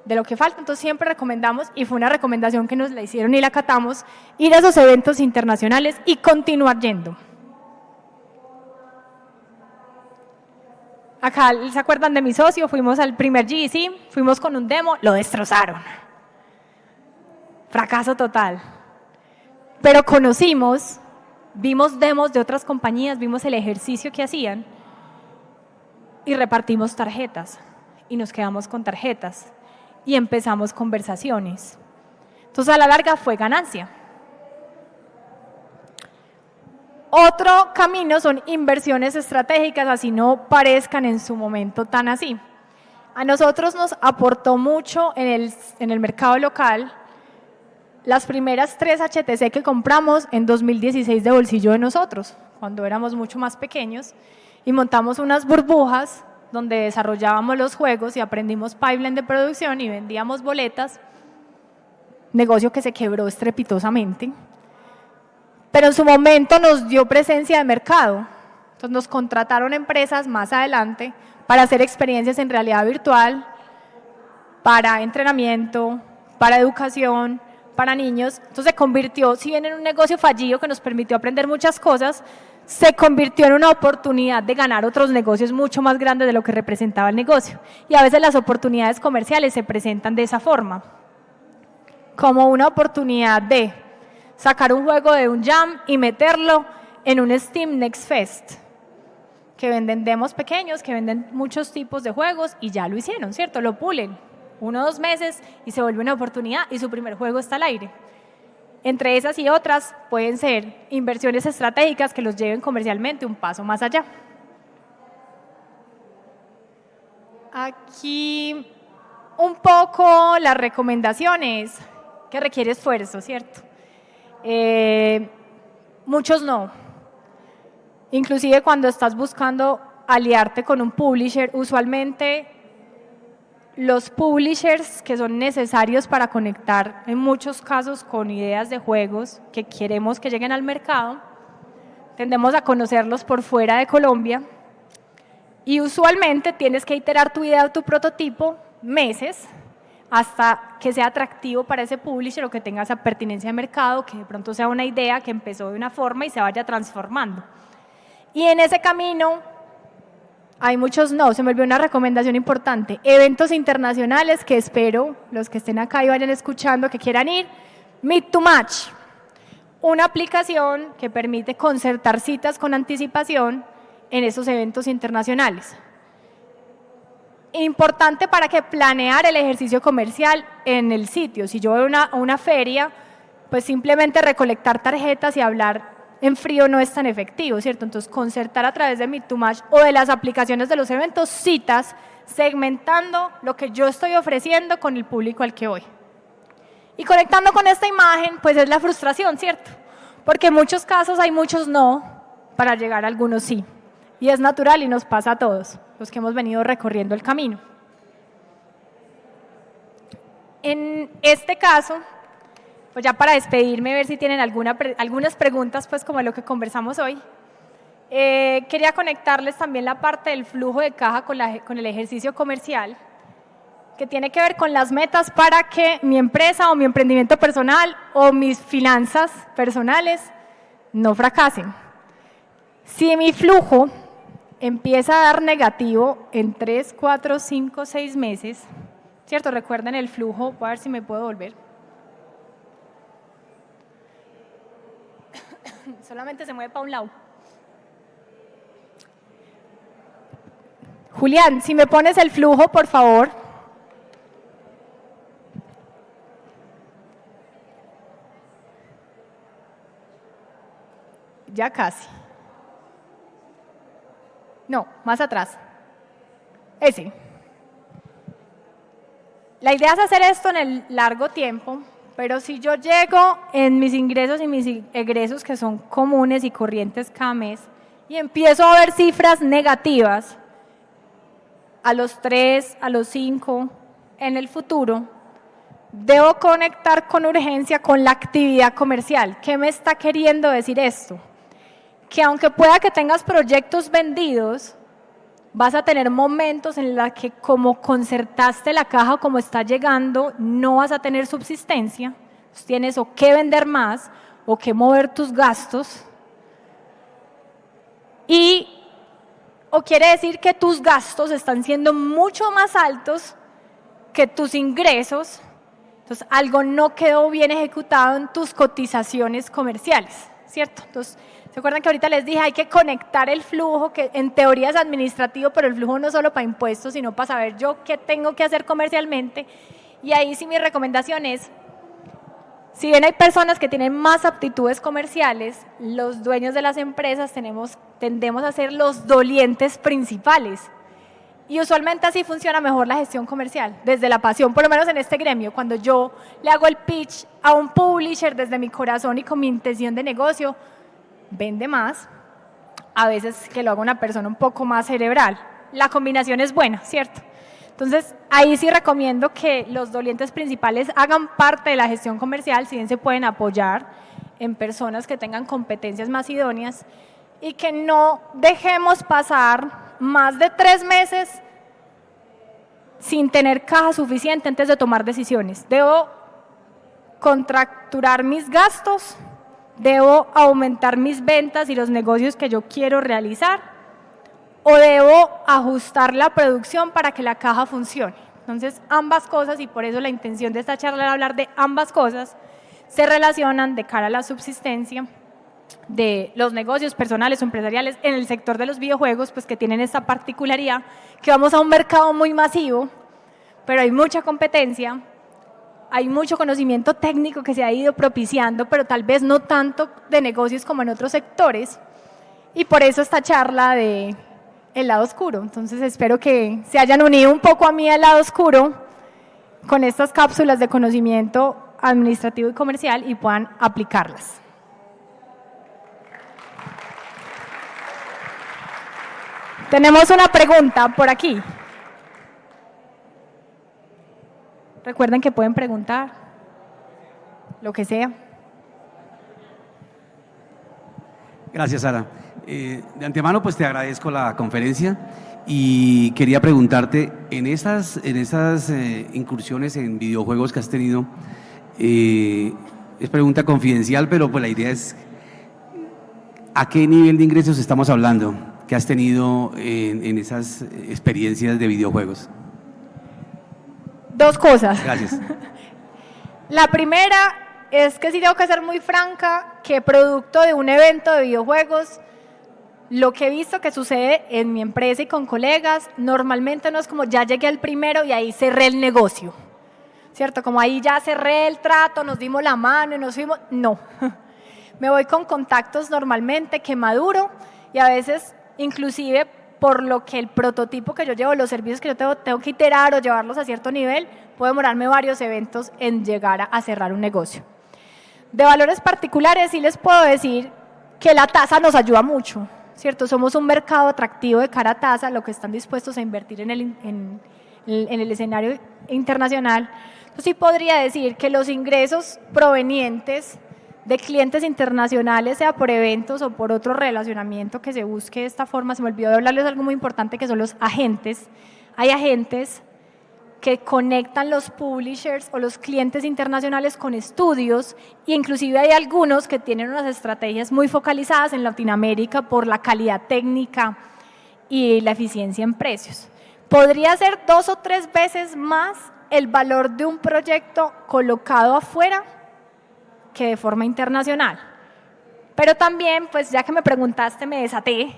de lo que falta. Entonces siempre recomendamos, y fue una recomendación que nos la hicieron y la acatamos, ir a esos eventos internacionales y continuar yendo. Acá, ¿se acuerdan de mi socio? Fuimos al primer GDC, fuimos con un demo, lo destrozaron. Fracaso total. Pero conocimos, vimos demos de otras compañías, vimos el ejercicio que hacían y repartimos tarjetas y nos quedamos con tarjetas y empezamos conversaciones. Entonces, a la larga fue ganancia. Otro camino son inversiones estratégicas, así no parezcan en su momento tan así. A nosotros nos aportó mucho en el mercado local las primeras 3 HTC que compramos en 2016 de bolsillo de nosotros, cuando éramos mucho más pequeños, y montamos unas burbujas donde desarrollábamos los juegos y aprendimos pipeline de producción y vendíamos boletas, negocio que se quebró estrepitosamente, pero en su momento nos dio presencia de mercado. Entonces nos contrataron empresas más adelante para hacer experiencias en realidad virtual, para entrenamiento, para educación, para niños. Entonces se convirtió, si bien en un negocio fallido que nos permitió aprender muchas cosas, se convirtió en una oportunidad de ganar otros negocios mucho más grandes de lo que representaba el negocio. Y a veces las oportunidades comerciales se presentan de esa forma, como una oportunidad de sacar un juego de un Jam y meterlo en un Steam Next Fest, que venden demos pequeños, que venden muchos tipos de juegos y ya lo hicieron, ¿cierto? Lo pulen 1 o 2 meses y se vuelve una oportunidad y su primer juego está al aire. Entre esas y otras pueden ser inversiones estratégicas que los lleven comercialmente un paso más allá. Aquí un poco las recomendaciones que requiere esfuerzo, ¿cierto? Muchos no. Inclusive cuando estás buscando aliarte con un publisher, usualmente los publishers que son necesarios para conectar en muchos casos con ideas de juegos que queremos que lleguen al mercado, tendemos a conocerlos por fuera de Colombia y usualmente tienes que iterar tu idea o tu prototipo meses hasta que sea atractivo para ese publisher o que tenga esa pertinencia de mercado, que de pronto sea una idea que empezó de una forma y se vaya transformando. Y en ese camino hay muchos no, se me olvidó una recomendación importante, eventos internacionales que espero los que estén acá y vayan escuchando que quieran ir, Meet to Match, una aplicación que permite concertar citas con anticipación en esos eventos internacionales. Importante para que planear el ejercicio comercial en el sitio, si yo voy a una feria, pues simplemente recolectar tarjetas y hablar en frío no es tan efectivo, ¿cierto? Entonces, concertar a través de Meet to Match o de las aplicaciones de los eventos, citas, segmentando lo que yo estoy ofreciendo con el público al que voy. Y conectando con esta imagen, pues es la frustración, ¿cierto? Porque en muchos casos hay muchos no para llegar a algunos sí. Y es natural y nos pasa a todos, los que hemos venido recorriendo el camino. En este caso, pues ya para despedirme, ver si tienen algunas preguntas, pues como lo que conversamos hoy. Quería conectarles también la parte del flujo de caja con el ejercicio comercial, que tiene que ver con las metas para que mi empresa o mi emprendimiento personal o mis finanzas personales no fracasen. Si mi flujo empieza a dar negativo en 3, 4, 5, 6 meses, ¿cierto? Recuerden el flujo, voy a ver si me puedo volver. Solamente se mueve para un lado. Julián, si me pones el flujo, por favor. Ya casi. No, más atrás. Ese. La idea es hacer esto en el largo tiempo, pero si yo llego en mis ingresos y mis egresos, que son comunes y corrientes cada mes, y empiezo a ver cifras negativas a los 3, a los 5, en el futuro, debo conectar con urgencia con la actividad comercial. ¿Qué me está queriendo decir esto? Que aunque pueda que tengas proyectos vendidos, vas a tener momentos en los que como concertaste la caja o como está llegando, no vas a tener subsistencia, entonces tienes o que vender más o que mover tus gastos o quiere decir que tus gastos están siendo mucho más altos que tus ingresos, entonces algo no quedó bien ejecutado en tus cotizaciones comerciales, ¿cierto? Entonces, ¿se acuerdan que ahorita les dije hay que conectar el flujo, que en teoría es administrativo, pero el flujo no solo para impuestos, sino para saber yo qué tengo que hacer comercialmente? Y ahí sí mi recomendación es, si bien hay personas que tienen más aptitudes comerciales, los dueños de las empresas tendemos a ser los dolientes principales. Y usualmente así funciona mejor la gestión comercial, desde la pasión, por lo menos en este gremio, cuando yo le hago el pitch a un publisher desde mi corazón y con mi intención de negocio, vende más, a veces que lo haga una persona un poco más cerebral. La combinación es buena, ¿cierto? Entonces, ahí sí recomiendo que los dolientes principales hagan parte de la gestión comercial, si bien se pueden apoyar en personas que tengan competencias más idóneas y que no dejemos pasar más de 3 meses sin tener caja suficiente antes de tomar decisiones. Debo contracturar mis gastos, debo aumentar mis ventas y los negocios que yo quiero realizar, o debo ajustar la producción para que la caja funcione. Entonces, ambas cosas, y por eso la intención de esta charla era hablar de ambas cosas, se relacionan de cara a la subsistencia de los negocios personales o empresariales en el sector de los videojuegos, pues que tienen esta particularidad, que vamos a un mercado muy masivo, pero hay mucha competencia, hay mucho conocimiento técnico que se ha ido propiciando, pero tal vez no tanto de negocios como en otros sectores, y por eso esta charla de el lado oscuro. Entonces espero que se hayan unido un poco a mí al lado oscuro con estas cápsulas de conocimiento administrativo y comercial y puedan aplicarlas. Tenemos una pregunta por aquí. Recuerden que pueden preguntar lo que sea. Gracias, Sara. De antemano, pues te agradezco la conferencia y quería preguntarte, en esas incursiones en videojuegos que has tenido, es pregunta confidencial, pero pues la idea es, ¿a qué nivel de ingresos estamos hablando que has tenido en esas experiencias de videojuegos? 2 cosas. Gracias. La primera es que sí tengo que ser muy franca, que producto de un evento de videojuegos, lo que he visto que sucede en mi empresa y con colegas, normalmente no es como ya llegué al primero y ahí cerré el negocio, ¿cierto? Como ahí ya cerré el trato, nos dimos la mano y nos fuimos. No, me voy con contactos normalmente que maduro y a veces inclusive por lo que el prototipo que yo llevo, los servicios que yo tengo que iterar o llevarlos a cierto nivel, puede demorarme varios eventos en llegar a cerrar un negocio. De valores particulares sí les puedo decir que la tasa nos ayuda mucho, ¿cierto? Somos un mercado atractivo de cara a tasa, lo que están dispuestos a invertir en el escenario internacional. Entonces sí podría decir que los ingresos provenientes de clientes internacionales, sea por eventos o por otro relacionamiento que se busque de esta forma, se me olvidó de hablarles algo muy importante que son los agentes. Hay agentes que conectan los publishers o los clientes internacionales con estudios e inclusive hay algunos que tienen unas estrategias muy focalizadas en Latinoamérica por la calidad técnica y la eficiencia en precios. Podría ser 2 o 3 veces más el valor de un proyecto colocado afuera que de forma internacional. Pero también, pues ya que me preguntaste, me desaté.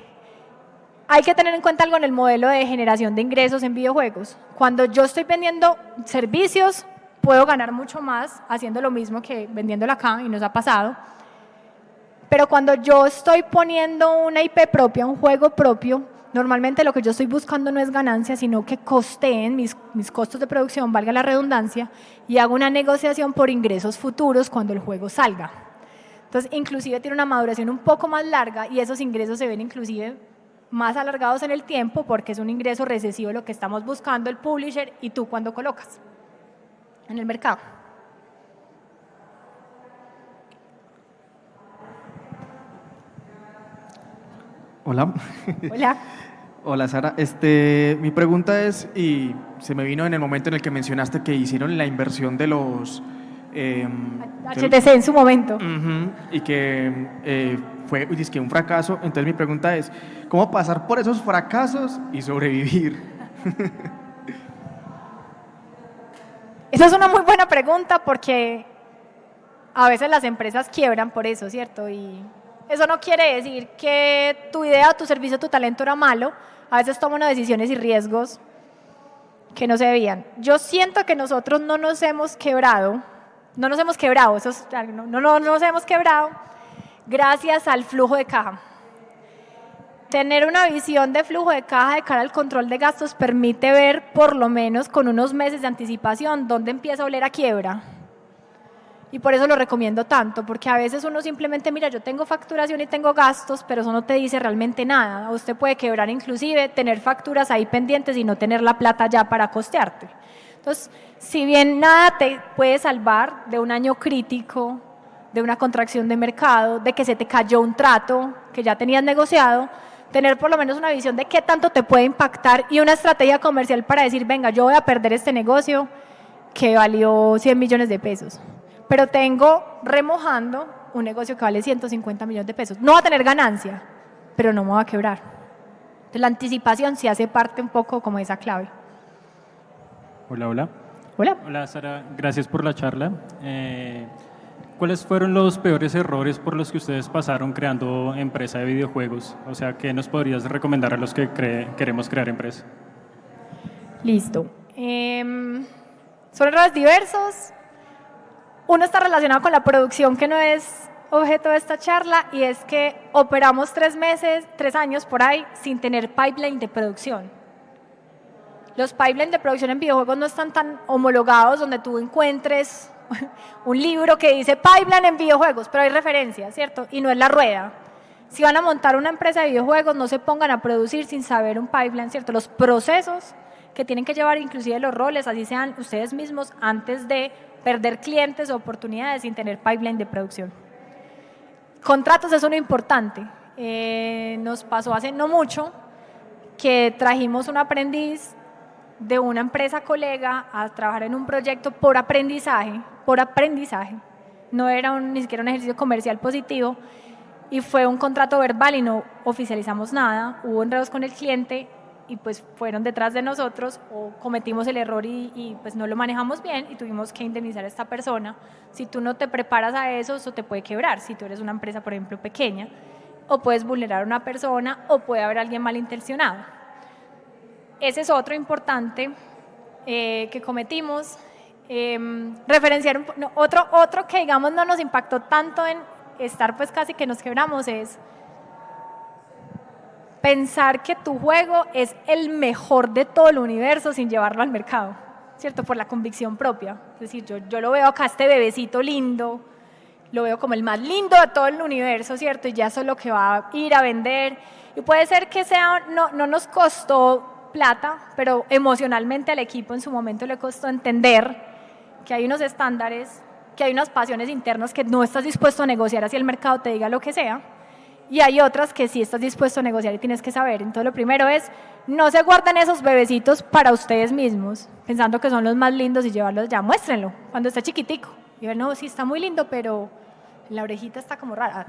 Hay que tener en cuenta algo en el modelo de generación de ingresos en videojuegos. Cuando yo estoy vendiendo servicios, puedo ganar mucho más haciendo lo mismo que vendiéndolo acá, y nos ha pasado. Pero cuando yo estoy poniendo una IP propia, un juego propio, normalmente lo que yo estoy buscando no es ganancia, sino que costeen mis costos de producción, valga la redundancia, y hago una negociación por ingresos futuros cuando el juego salga. Entonces, inclusive tiene una maduración un poco más larga y esos ingresos se ven inclusive más alargados en el tiempo porque es un ingreso recesivo lo que estamos buscando el publisher y tú cuando colocas en el mercado. Hola. Hola. Hola, Sara. Mi pregunta es, y se me vino en el momento en el que mencionaste que hicieron la inversión de los… HTC en su momento. Y que fue dizque un fracaso. Entonces mi pregunta es, ¿cómo pasar por esos fracasos y sobrevivir? Esa es una muy buena pregunta porque a veces las empresas quiebran por eso, ¿cierto? Y eso no quiere decir que tu idea, tu servicio, tu talento era malo. A veces toman decisiones y riesgos que no se debían. Yo siento que nosotros no nos hemos quebrado, no nos hemos quebrado gracias al flujo de caja. Tener una visión de flujo de caja de cara al control de gastos permite ver por lo menos con unos meses de anticipación dónde empieza a oler a quiebra. Y por eso lo recomiendo tanto, porque a veces uno simplemente mira, yo tengo facturación y tengo gastos, pero eso no te dice realmente nada. Usted puede quebrar inclusive, tener facturas ahí pendientes y no tener la plata ya para costearte. Entonces, si bien nada te puede salvar de un año crítico de una contracción de mercado, de que se te cayó un trato que ya tenías negociado, tener por lo menos una visión de qué tanto te puede impactar y una estrategia comercial para decir, venga, yo voy a perder este negocio que valió 100 millones de pesos, pero tengo remojando un negocio que vale 150 millones de pesos. No va a tener ganancia, pero no me va a quebrar. Entonces, la anticipación sí hace parte un poco como de esa clave. Hola, hola. Hola. Hola, Sara. Gracias por la charla. ¿Cuáles fueron los peores errores por los que ustedes pasaron creando empresa de videojuegos? O sea, ¿qué nos podrías recomendar a los que queremos crear empresa? Listo. Son errores diversos. Uno está relacionado con la producción, que no es objeto de esta charla, y es que operamos 3 años por ahí sin tener pipeline de producción. Los pipelines de producción en videojuegos no están tan homologados donde tú encuentres un libro que dice pipeline en videojuegos, pero hay referencias, ¿cierto? Y no es la rueda. Si van a montar una empresa de videojuegos, no se pongan a producir sin saber un pipeline, ¿cierto? Los procesos que tienen que llevar, inclusive los roles, así sean ustedes mismos, antes de perder clientes o oportunidades sin tener pipeline de producción. Contratos es uno importante. Nos pasó hace no mucho que trajimos un aprendiz de una empresa colega a trabajar en un proyecto por aprendizaje, no era ni siquiera un ejercicio comercial positivo, y fue un contrato verbal y no oficializamos nada, hubo enredos con el cliente y pues fueron detrás de nosotros o cometimos el error y pues no lo manejamos bien y tuvimos que indemnizar a esta persona. Si tú no te preparas a eso, eso te puede quebrar, si tú eres una empresa, por ejemplo, pequeña, o puedes vulnerar a una persona o puede haber alguien malintencionado. Ese es otro importante que cometimos. Referenciar otro que digamos no nos impactó tanto en estar pues casi que nos quebramos es pensar que tu juego es el mejor de todo el universo sin llevarlo al mercado, ¿cierto? Por la convicción propia. Es decir, yo lo veo acá, este bebecito lindo, lo veo como el más lindo de todo el universo, ¿cierto? Y ya eso es lo que va a ir a vender. Y puede ser que no nos costó plata, pero emocionalmente al equipo en su momento le costó entender que hay unos estándares, que hay unas pasiones internas que no estás dispuesto a negociar así el mercado te diga lo que sea, y hay otras que sí estás dispuesto a negociar y tienes que saber. Entonces lo primero es, no se guarden esos bebecitos para ustedes mismos, pensando que son los más lindos y llevarlos ya, muéstrenlo cuando esté chiquitico. Y ver, no, sí está muy lindo, pero la orejita está como rara.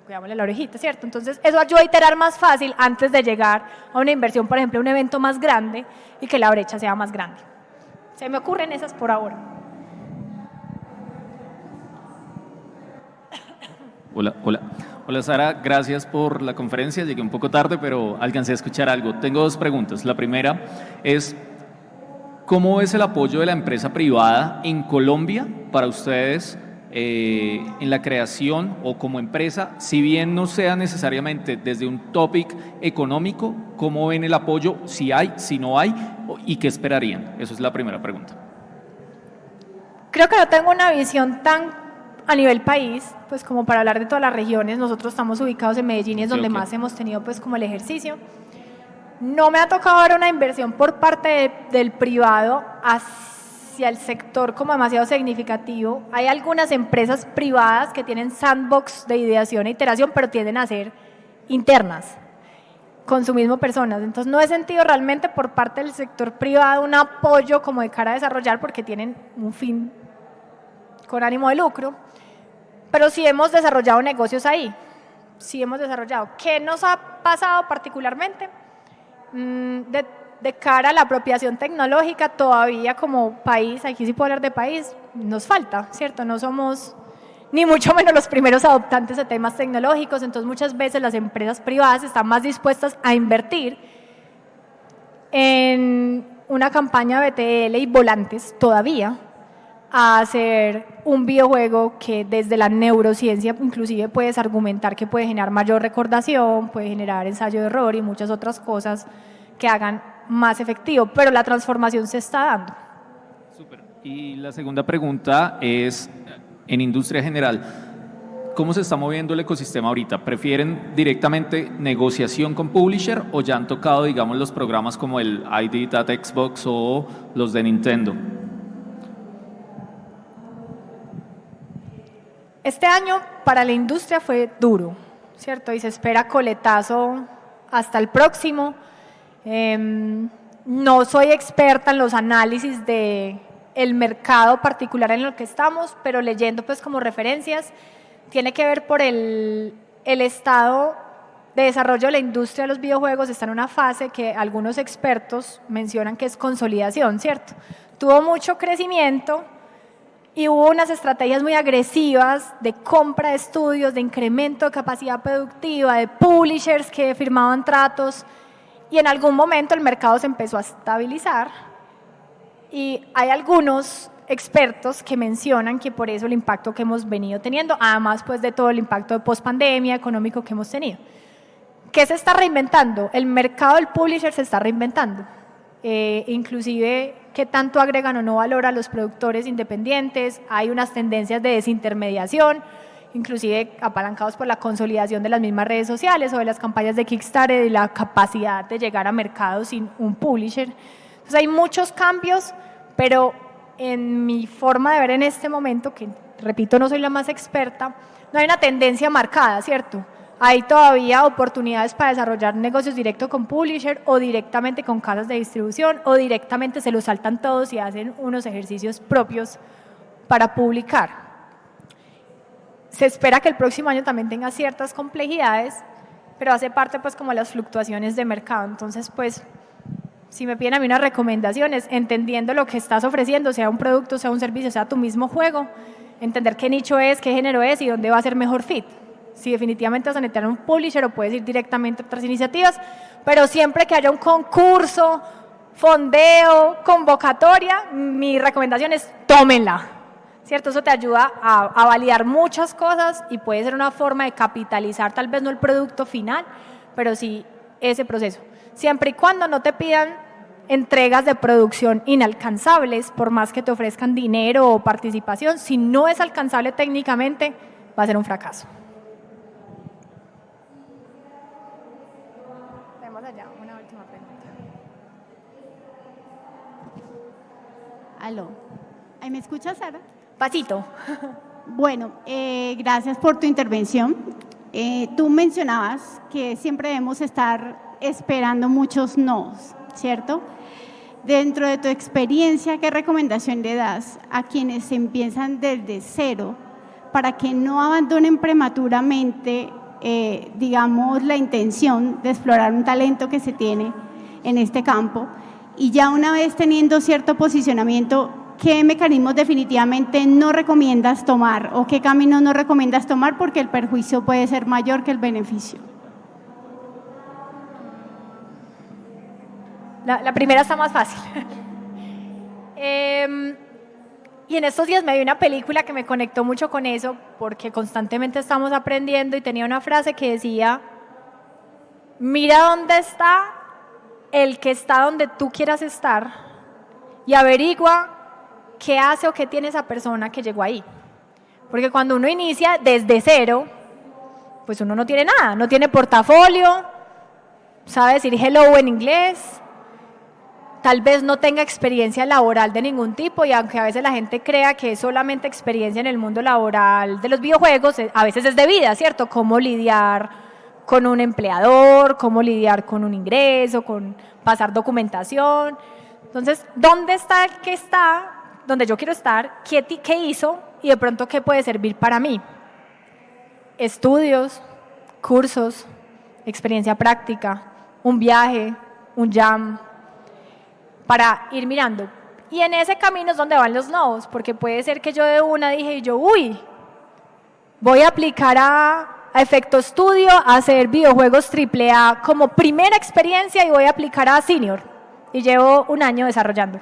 Cuidámosle la orejita, ¿cierto? Entonces eso ayuda a iterar más fácil antes de llegar a una inversión, por ejemplo, a un evento más grande y que la brecha sea más grande. Se me ocurren esas por ahora. Hola Sara, gracias por la conferencia. Llegué un poco tarde, pero alcancé a escuchar algo. Tengo 2 preguntas. La primera es, ¿cómo es el apoyo de la empresa privada en Colombia para ustedes en la creación o como empresa? Si bien no sea necesariamente desde un topic económico, ¿cómo ven el apoyo? Si hay, si no hay, ¿y qué esperarían? Esa es la primera pregunta. Creo que no tengo una visión tan a nivel país, pues como para hablar de todas las regiones. Nosotros estamos ubicados en Medellín y es donde más hemos tenido pues como el ejercicio. No me ha tocado ver una inversión por parte del privado hacia el sector como demasiado significativo. Hay algunas empresas privadas que tienen sandbox de ideación e iteración, pero tienden a ser internas, con su mismo personas. Entonces no he sentido realmente por parte del sector privado un apoyo como de cara a desarrollar, porque tienen un fin con ánimo de lucro, pero sí hemos desarrollado negocios ahí, sí hemos desarrollado. ¿Qué nos ha pasado particularmente? De cara a la apropiación tecnológica, todavía como país, aquí sí puedo hablar de país, nos falta, ¿cierto? No somos ni mucho menos los primeros adoptantes de temas tecnológicos, entonces muchas veces las empresas privadas están más dispuestas a invertir en una campaña BTL y volantes todavía, a hacer un videojuego que desde la neurociencia inclusive puedes argumentar que puede generar mayor recordación, puede generar ensayo de error y muchas otras cosas que hagan más efectivo, pero la transformación se está dando. Súper. Y la segunda pregunta es, en industria general, ¿cómo se está moviendo el ecosistema ahorita? ¿Prefieren directamente negociación con publisher o ya han tocado, digamos, los programas como el ID at Xbox o los de Nintendo? Este año para la industria fue duro, ¿cierto? Y se espera coletazo hasta el próximo. No soy experta en los análisis del mercado particular en el que estamos, pero leyendo pues como referencias, tiene que ver por el estado de desarrollo de la industria de los videojuegos. Está en una fase que algunos expertos mencionan que es consolidación, ¿cierto? Tuvo mucho crecimiento y hubo unas estrategias muy agresivas de compra de estudios, de incremento de capacidad productiva, de publishers que firmaban tratos, y en algún momento el mercado se empezó a estabilizar y hay algunos expertos que mencionan que por eso el impacto que hemos venido teniendo, además pues de todo el impacto de pospandemia económico que hemos tenido. ¿Qué se está reinventando? El mercado del publisher se está reinventando. Inclusive qué tanto agregan o no valor a los productores independientes, hay unas tendencias de desintermediación, inclusive apalancados por la consolidación de las mismas redes sociales o de las campañas de Kickstarter y la capacidad de llegar a mercados sin un publisher. Entonces hay muchos cambios, pero en mi forma de ver en este momento, que repito no soy la más experta, no hay una tendencia marcada, ¿cierto? Hay todavía oportunidades para desarrollar negocios directos con publisher o directamente con casas de distribución o directamente se los saltan todos y hacen unos ejercicios propios para publicar. Se espera que el próximo año también tenga ciertas complejidades, pero hace parte pues como las fluctuaciones de mercado. Entonces pues si me piden a mí unas recomendaciones, entendiendo lo que estás ofreciendo, sea un producto, sea un servicio, sea tu mismo juego, entender qué nicho es, qué género es y dónde va a ser mejor fit. Si definitivamente vas a necesitar un publisher o puedes ir directamente a otras iniciativas, pero siempre que haya un concurso, fondeo, convocatoria, mi recomendación es tómenla, ¿cierto? Eso te ayuda a validar muchas cosas y puede ser una forma de capitalizar, tal vez no el producto final, pero sí ese proceso. Siempre y cuando no te pidan entregas de producción inalcanzables, por más que te ofrezcan dinero o participación, si no es alcanzable técnicamente, va a ser un fracaso. Allá, una última pregunta. Aló, ¿ahí me escuchas, Sara? Pasito. Bueno, gracias por tu intervención. Tú mencionabas que siempre debemos estar esperando muchos nos, ¿cierto? Dentro de tu experiencia, ¿qué recomendación le das a quienes empiezan desde cero para que no abandonen prematuramente digamos, la intención de explorar un talento que se tiene en este campo y ya una vez teniendo cierto posicionamiento, ¿qué mecanismos definitivamente no recomiendas tomar o qué caminos no recomiendas tomar porque el perjuicio puede ser mayor que el beneficio? La primera está más fácil. Y en estos días me vi una película que me conectó mucho con eso, porque constantemente estamos aprendiendo y tenía una frase que decía, mira dónde está el que está donde tú quieras estar y averigua qué hace o qué tiene esa persona que llegó ahí. Porque cuando uno inicia desde cero, pues uno no tiene nada, no tiene portafolio, sabe decir hello en inglés, tal vez no tenga experiencia laboral de ningún tipo y aunque a veces la gente crea que es solamente experiencia en el mundo laboral de los videojuegos, a veces es de vida, ¿cierto? Cómo lidiar con un empleador, cómo lidiar con un ingreso, con pasar documentación. Entonces, ¿dónde está el que está? Donde yo quiero estar, qué hizo y de pronto qué puede servir para mí. Estudios, cursos, experiencia práctica, un viaje, un jam, para ir mirando. Y en ese camino es donde van los nodos, porque puede ser que yo de una dije yo, uy, voy a aplicar a Efecto Studio a hacer videojuegos AAA como primera experiencia y voy a aplicar a Senior. Y llevo un año desarrollando.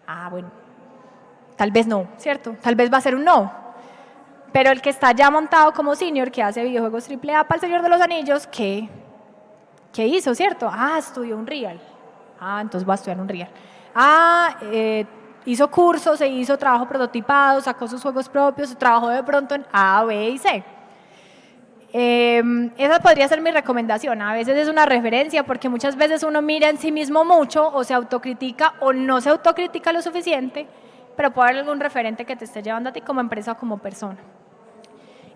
Ah, bueno, tal vez no, ¿cierto? Tal vez va a ser un no. Pero el que está ya montado como Senior, que hace videojuegos AAA para el Señor de los Anillos, ¿qué hizo, cierto? Ah, estudió Unreal. Ah, entonces va a estudiar Unreal. Ah, hizo cursos, se hizo trabajo prototipado, sacó sus juegos propios, trabajó de pronto en A, B y C. Esa podría ser mi recomendación. A veces es una referencia porque muchas veces uno mira en sí mismo mucho o se autocritica o no se autocritica lo suficiente, pero puede haber algún referente que te esté llevando a ti como empresa o como persona.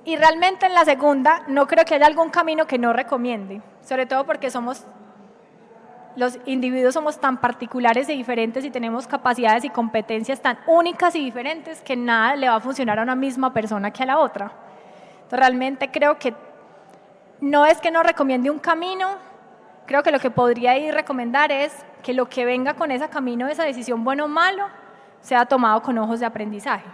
Y realmente en la segunda no creo que haya algún camino que no recomiende, sobre todo porque los individuos somos tan particulares y diferentes y tenemos capacidades y competencias tan únicas y diferentes que nada le va a funcionar a una misma persona que a la otra. Entonces realmente creo que no es que no recomiende un camino, creo que lo que podría ir recomendar es que lo que venga con ese camino, esa decisión bueno o malo, sea tomado con ojos de aprendizaje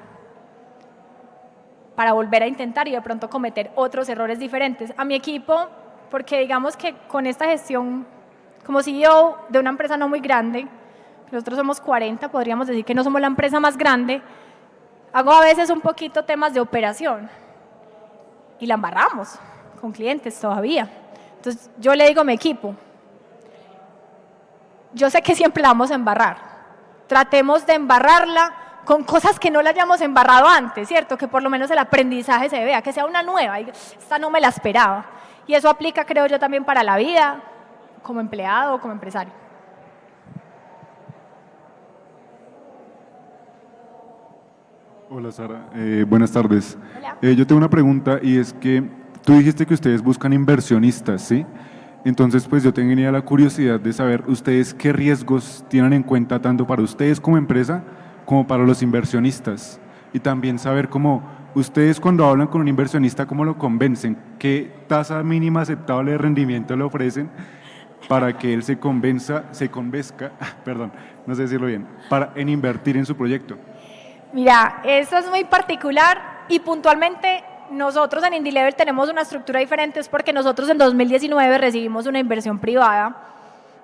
para volver a intentar y de pronto cometer otros errores diferentes. A mi equipo, porque digamos que con esta gestión, como CEO de una empresa no muy grande, nosotros somos 40, podríamos decir que no somos la empresa más grande, hago a veces un poquito temas de operación y la embarramos con clientes todavía. Entonces yo le digo a mi equipo, yo sé que siempre la vamos a embarrar, tratemos de embarrarla con cosas que no la hayamos embarrado antes, ¿cierto? Que por lo menos el aprendizaje se vea, que sea una nueva, esta no me la esperaba. Y eso aplica, creo yo, también para la vida, como empleado o como empresario. Hola Sara, buenas tardes. Hola. Yo tengo una pregunta y es que tú dijiste que ustedes buscan inversionistas, ¿sí? Entonces, pues yo tenía la curiosidad de saber ustedes qué riesgos tienen en cuenta tanto para ustedes como empresa como para los inversionistas y también saber cómo ustedes cuando hablan con un inversionista, cómo lo convencen, qué tasa mínima aceptable de rendimiento le ofrecen para que él se convenzca, perdón, no sé decirlo bien, en invertir en su proyecto. Mira, eso es muy particular y puntualmente nosotros en IndyLevel tenemos una estructura diferente, es porque nosotros en 2019 recibimos una inversión privada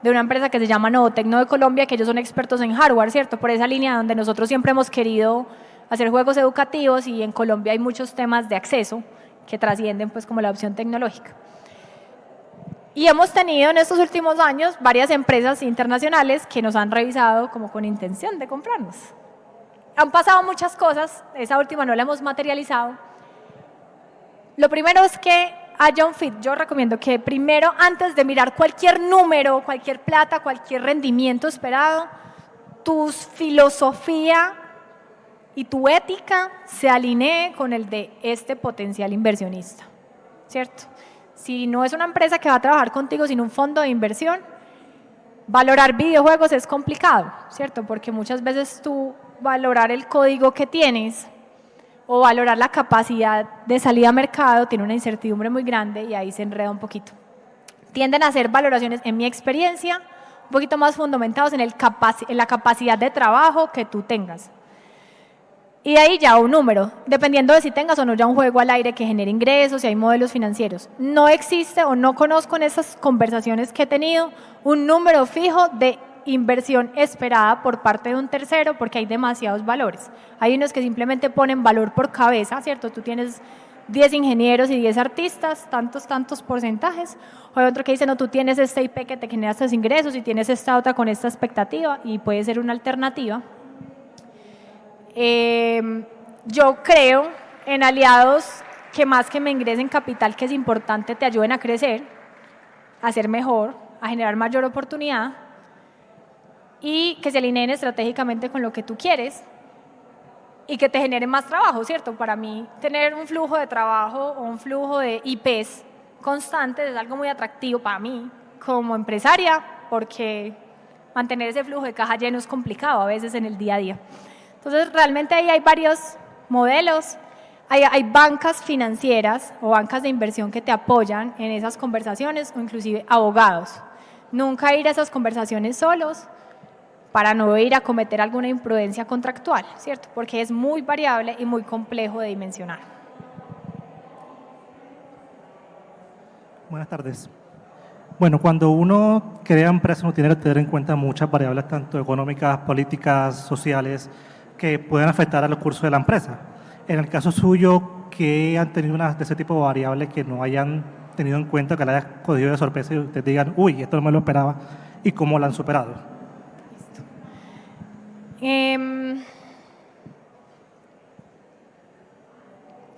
de una empresa que se llama Novotecno de Colombia, que ellos son expertos en hardware, ¿cierto? Por esa línea donde nosotros siempre hemos querido hacer juegos educativos y en Colombia hay muchos temas de acceso que trascienden pues como la opción tecnológica. Y hemos tenido en estos últimos años varias empresas internacionales que nos han revisado como con intención de comprarnos. Han pasado muchas cosas, esa última no la hemos materializado. Lo primero es que haya un fit. Yo recomiendo que primero, antes de mirar cualquier número, cualquier plata, cualquier rendimiento esperado, tu filosofía y tu ética se alinee con el de este potencial inversionista, ¿cierto? Si no es una empresa que va a trabajar contigo sin un fondo de inversión, valorar videojuegos es complicado, ¿cierto? Porque muchas veces tú valorar el código que tienes o valorar la capacidad de salida a mercado tiene una incertidumbre muy grande y ahí se enreda un poquito. Tienden a hacer valoraciones, en mi experiencia, un poquito más fundamentados en la capacidad de trabajo que tú tengas. Y de ahí ya un número, dependiendo de si tengas o no ya un juego al aire que genere ingresos, si hay modelos financieros. No existe o no conozco en esas conversaciones que he tenido un número fijo de inversión esperada por parte de un tercero porque hay demasiados valores. Hay unos que simplemente ponen valor por cabeza, ¿cierto? Tú tienes 10 ingenieros y 10 artistas, tantos porcentajes. O hay otro que dice, no, tú tienes este IP que te genera estos ingresos y tienes esta otra con esta expectativa y puede ser una alternativa. Yo creo en aliados que más que me ingresen capital, que es importante, te ayuden a crecer, a ser mejor, a generar mayor oportunidad y que se alineen estratégicamente con lo que tú quieres y que te generen más trabajo, ¿cierto? Para mí, tener un flujo de trabajo o un flujo de IPs constantes es algo muy atractivo para mí como empresaria porque mantener ese flujo de caja lleno es complicado a veces en el día a día. Entonces, realmente ahí hay varios modelos, hay bancas financieras o bancas de inversión que te apoyan en esas conversaciones o inclusive abogados. Nunca ir a esas conversaciones solos para no ir a cometer alguna imprudencia contractual, ¿cierto? Porque es muy variable y muy complejo de dimensionar. Buenas tardes. Bueno, cuando uno crea empresas uno tiene que tener en cuenta muchas variables, tanto económicas, políticas, sociales, que pueden afectar al curso de la empresa. En el caso suyo, ¿qué han tenido de ese tipo de variables que no hayan tenido en cuenta, que la haya cogido de sorpresa y ustedes digan, uy, esto no me lo esperaba, y cómo lo han superado? Yo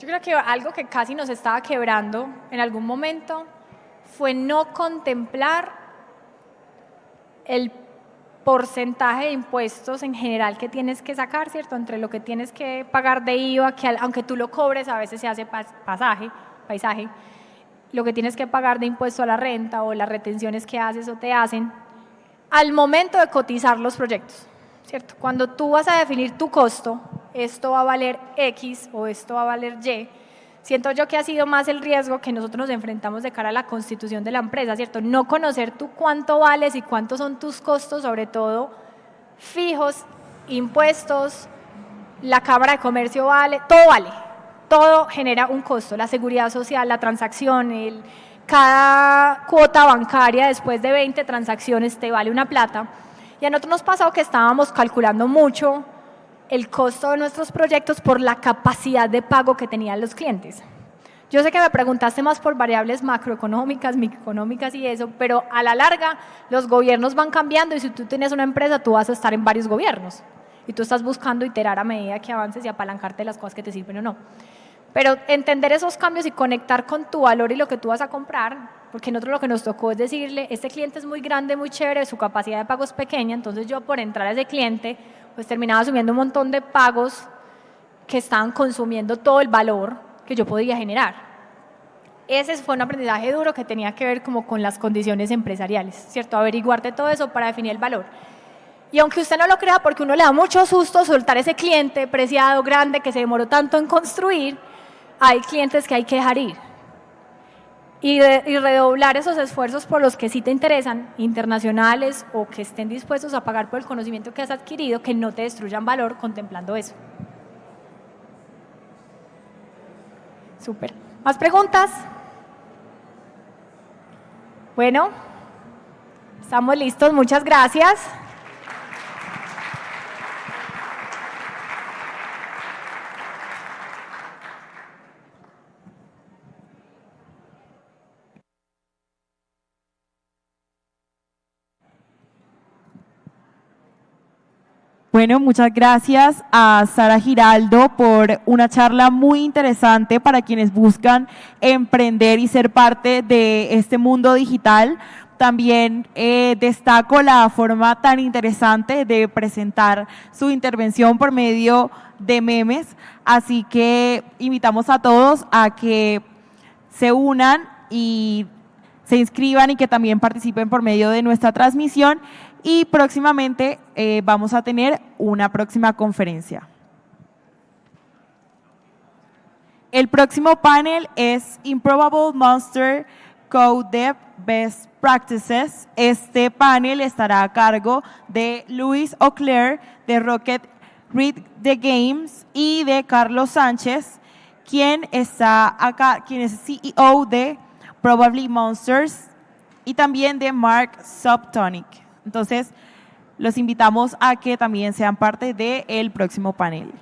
creo que algo que casi nos estaba quebrando en algún momento fue no contemplar porcentaje de impuestos en general que tienes que sacar, ¿cierto? Entre lo que tienes que pagar de IVA, que aunque tú lo cobres, a veces se hace paisaje, lo que tienes que pagar de impuesto a la renta o las retenciones que haces o te hacen, al momento de cotizar los proyectos, ¿cierto? Cuando tú vas a definir tu costo, esto va a valer X o esto va a valer Y, siento yo que ha sido más el riesgo que nosotros nos enfrentamos de cara a la constitución de la empresa, ¿cierto? No conocer tú cuánto vales y cuántos son tus costos, sobre todo fijos, impuestos, la Cámara de Comercio vale, todo genera un costo, la seguridad social, la transacción, cada cuota bancaria después de 20 transacciones te vale una plata. Y a nosotros nos pasó que estábamos calculando mucho el costo de nuestros proyectos por la capacidad de pago que tenían los clientes. Yo sé que me preguntaste más por variables macroeconómicas, microeconómicas y eso, pero a la larga los gobiernos van cambiando y si tú tienes una empresa tú vas a estar en varios gobiernos y tú estás buscando iterar a medida que avances y apalancarte las cosas que te sirven o no. Pero entender esos cambios y conectar con tu valor y lo que tú vas a comprar, porque nosotros lo que nos tocó es decirle, este cliente es muy grande, muy chévere, su capacidad de pago es pequeña, entonces yo por entrar a ese cliente pues terminaba asumiendo un montón de pagos que estaban consumiendo todo el valor que yo podía generar. Ese fue un aprendizaje duro que tenía que ver como con las condiciones empresariales, ¿cierto? Averiguarte todo eso para definir el valor. Y aunque usted no lo crea, porque uno le da mucho susto soltar ese cliente preciado, grande, que se demoró tanto en construir, hay clientes que hay que dejar ir. Y redoblar esos esfuerzos por los que sí te interesan, internacionales o que estén dispuestos a pagar por el conocimiento que has adquirido, que no te destruyan valor contemplando eso. Súper. ¿Más preguntas? Bueno, estamos listos. Muchas gracias. Bueno, muchas gracias a Sara Giraldo por una charla muy interesante para quienes buscan emprender y ser parte de este mundo digital. También destaco la forma tan interesante de presentar su intervención por medio de memes, así que invitamos a todos a que se unan y se inscriban y que también participen por medio de nuestra transmisión. Y próximamente vamos a tener una próxima conferencia. El próximo panel es Improbable Monster Code Dev Best Practices. Este panel estará a cargo de Luis Auclair de Rocket Read the Games y de Carlos Sánchez, quien está acá, quien es CEO de Probably Monsters y también de Mark Subtonic. Entonces, los invitamos a que también sean parte del próximo panel.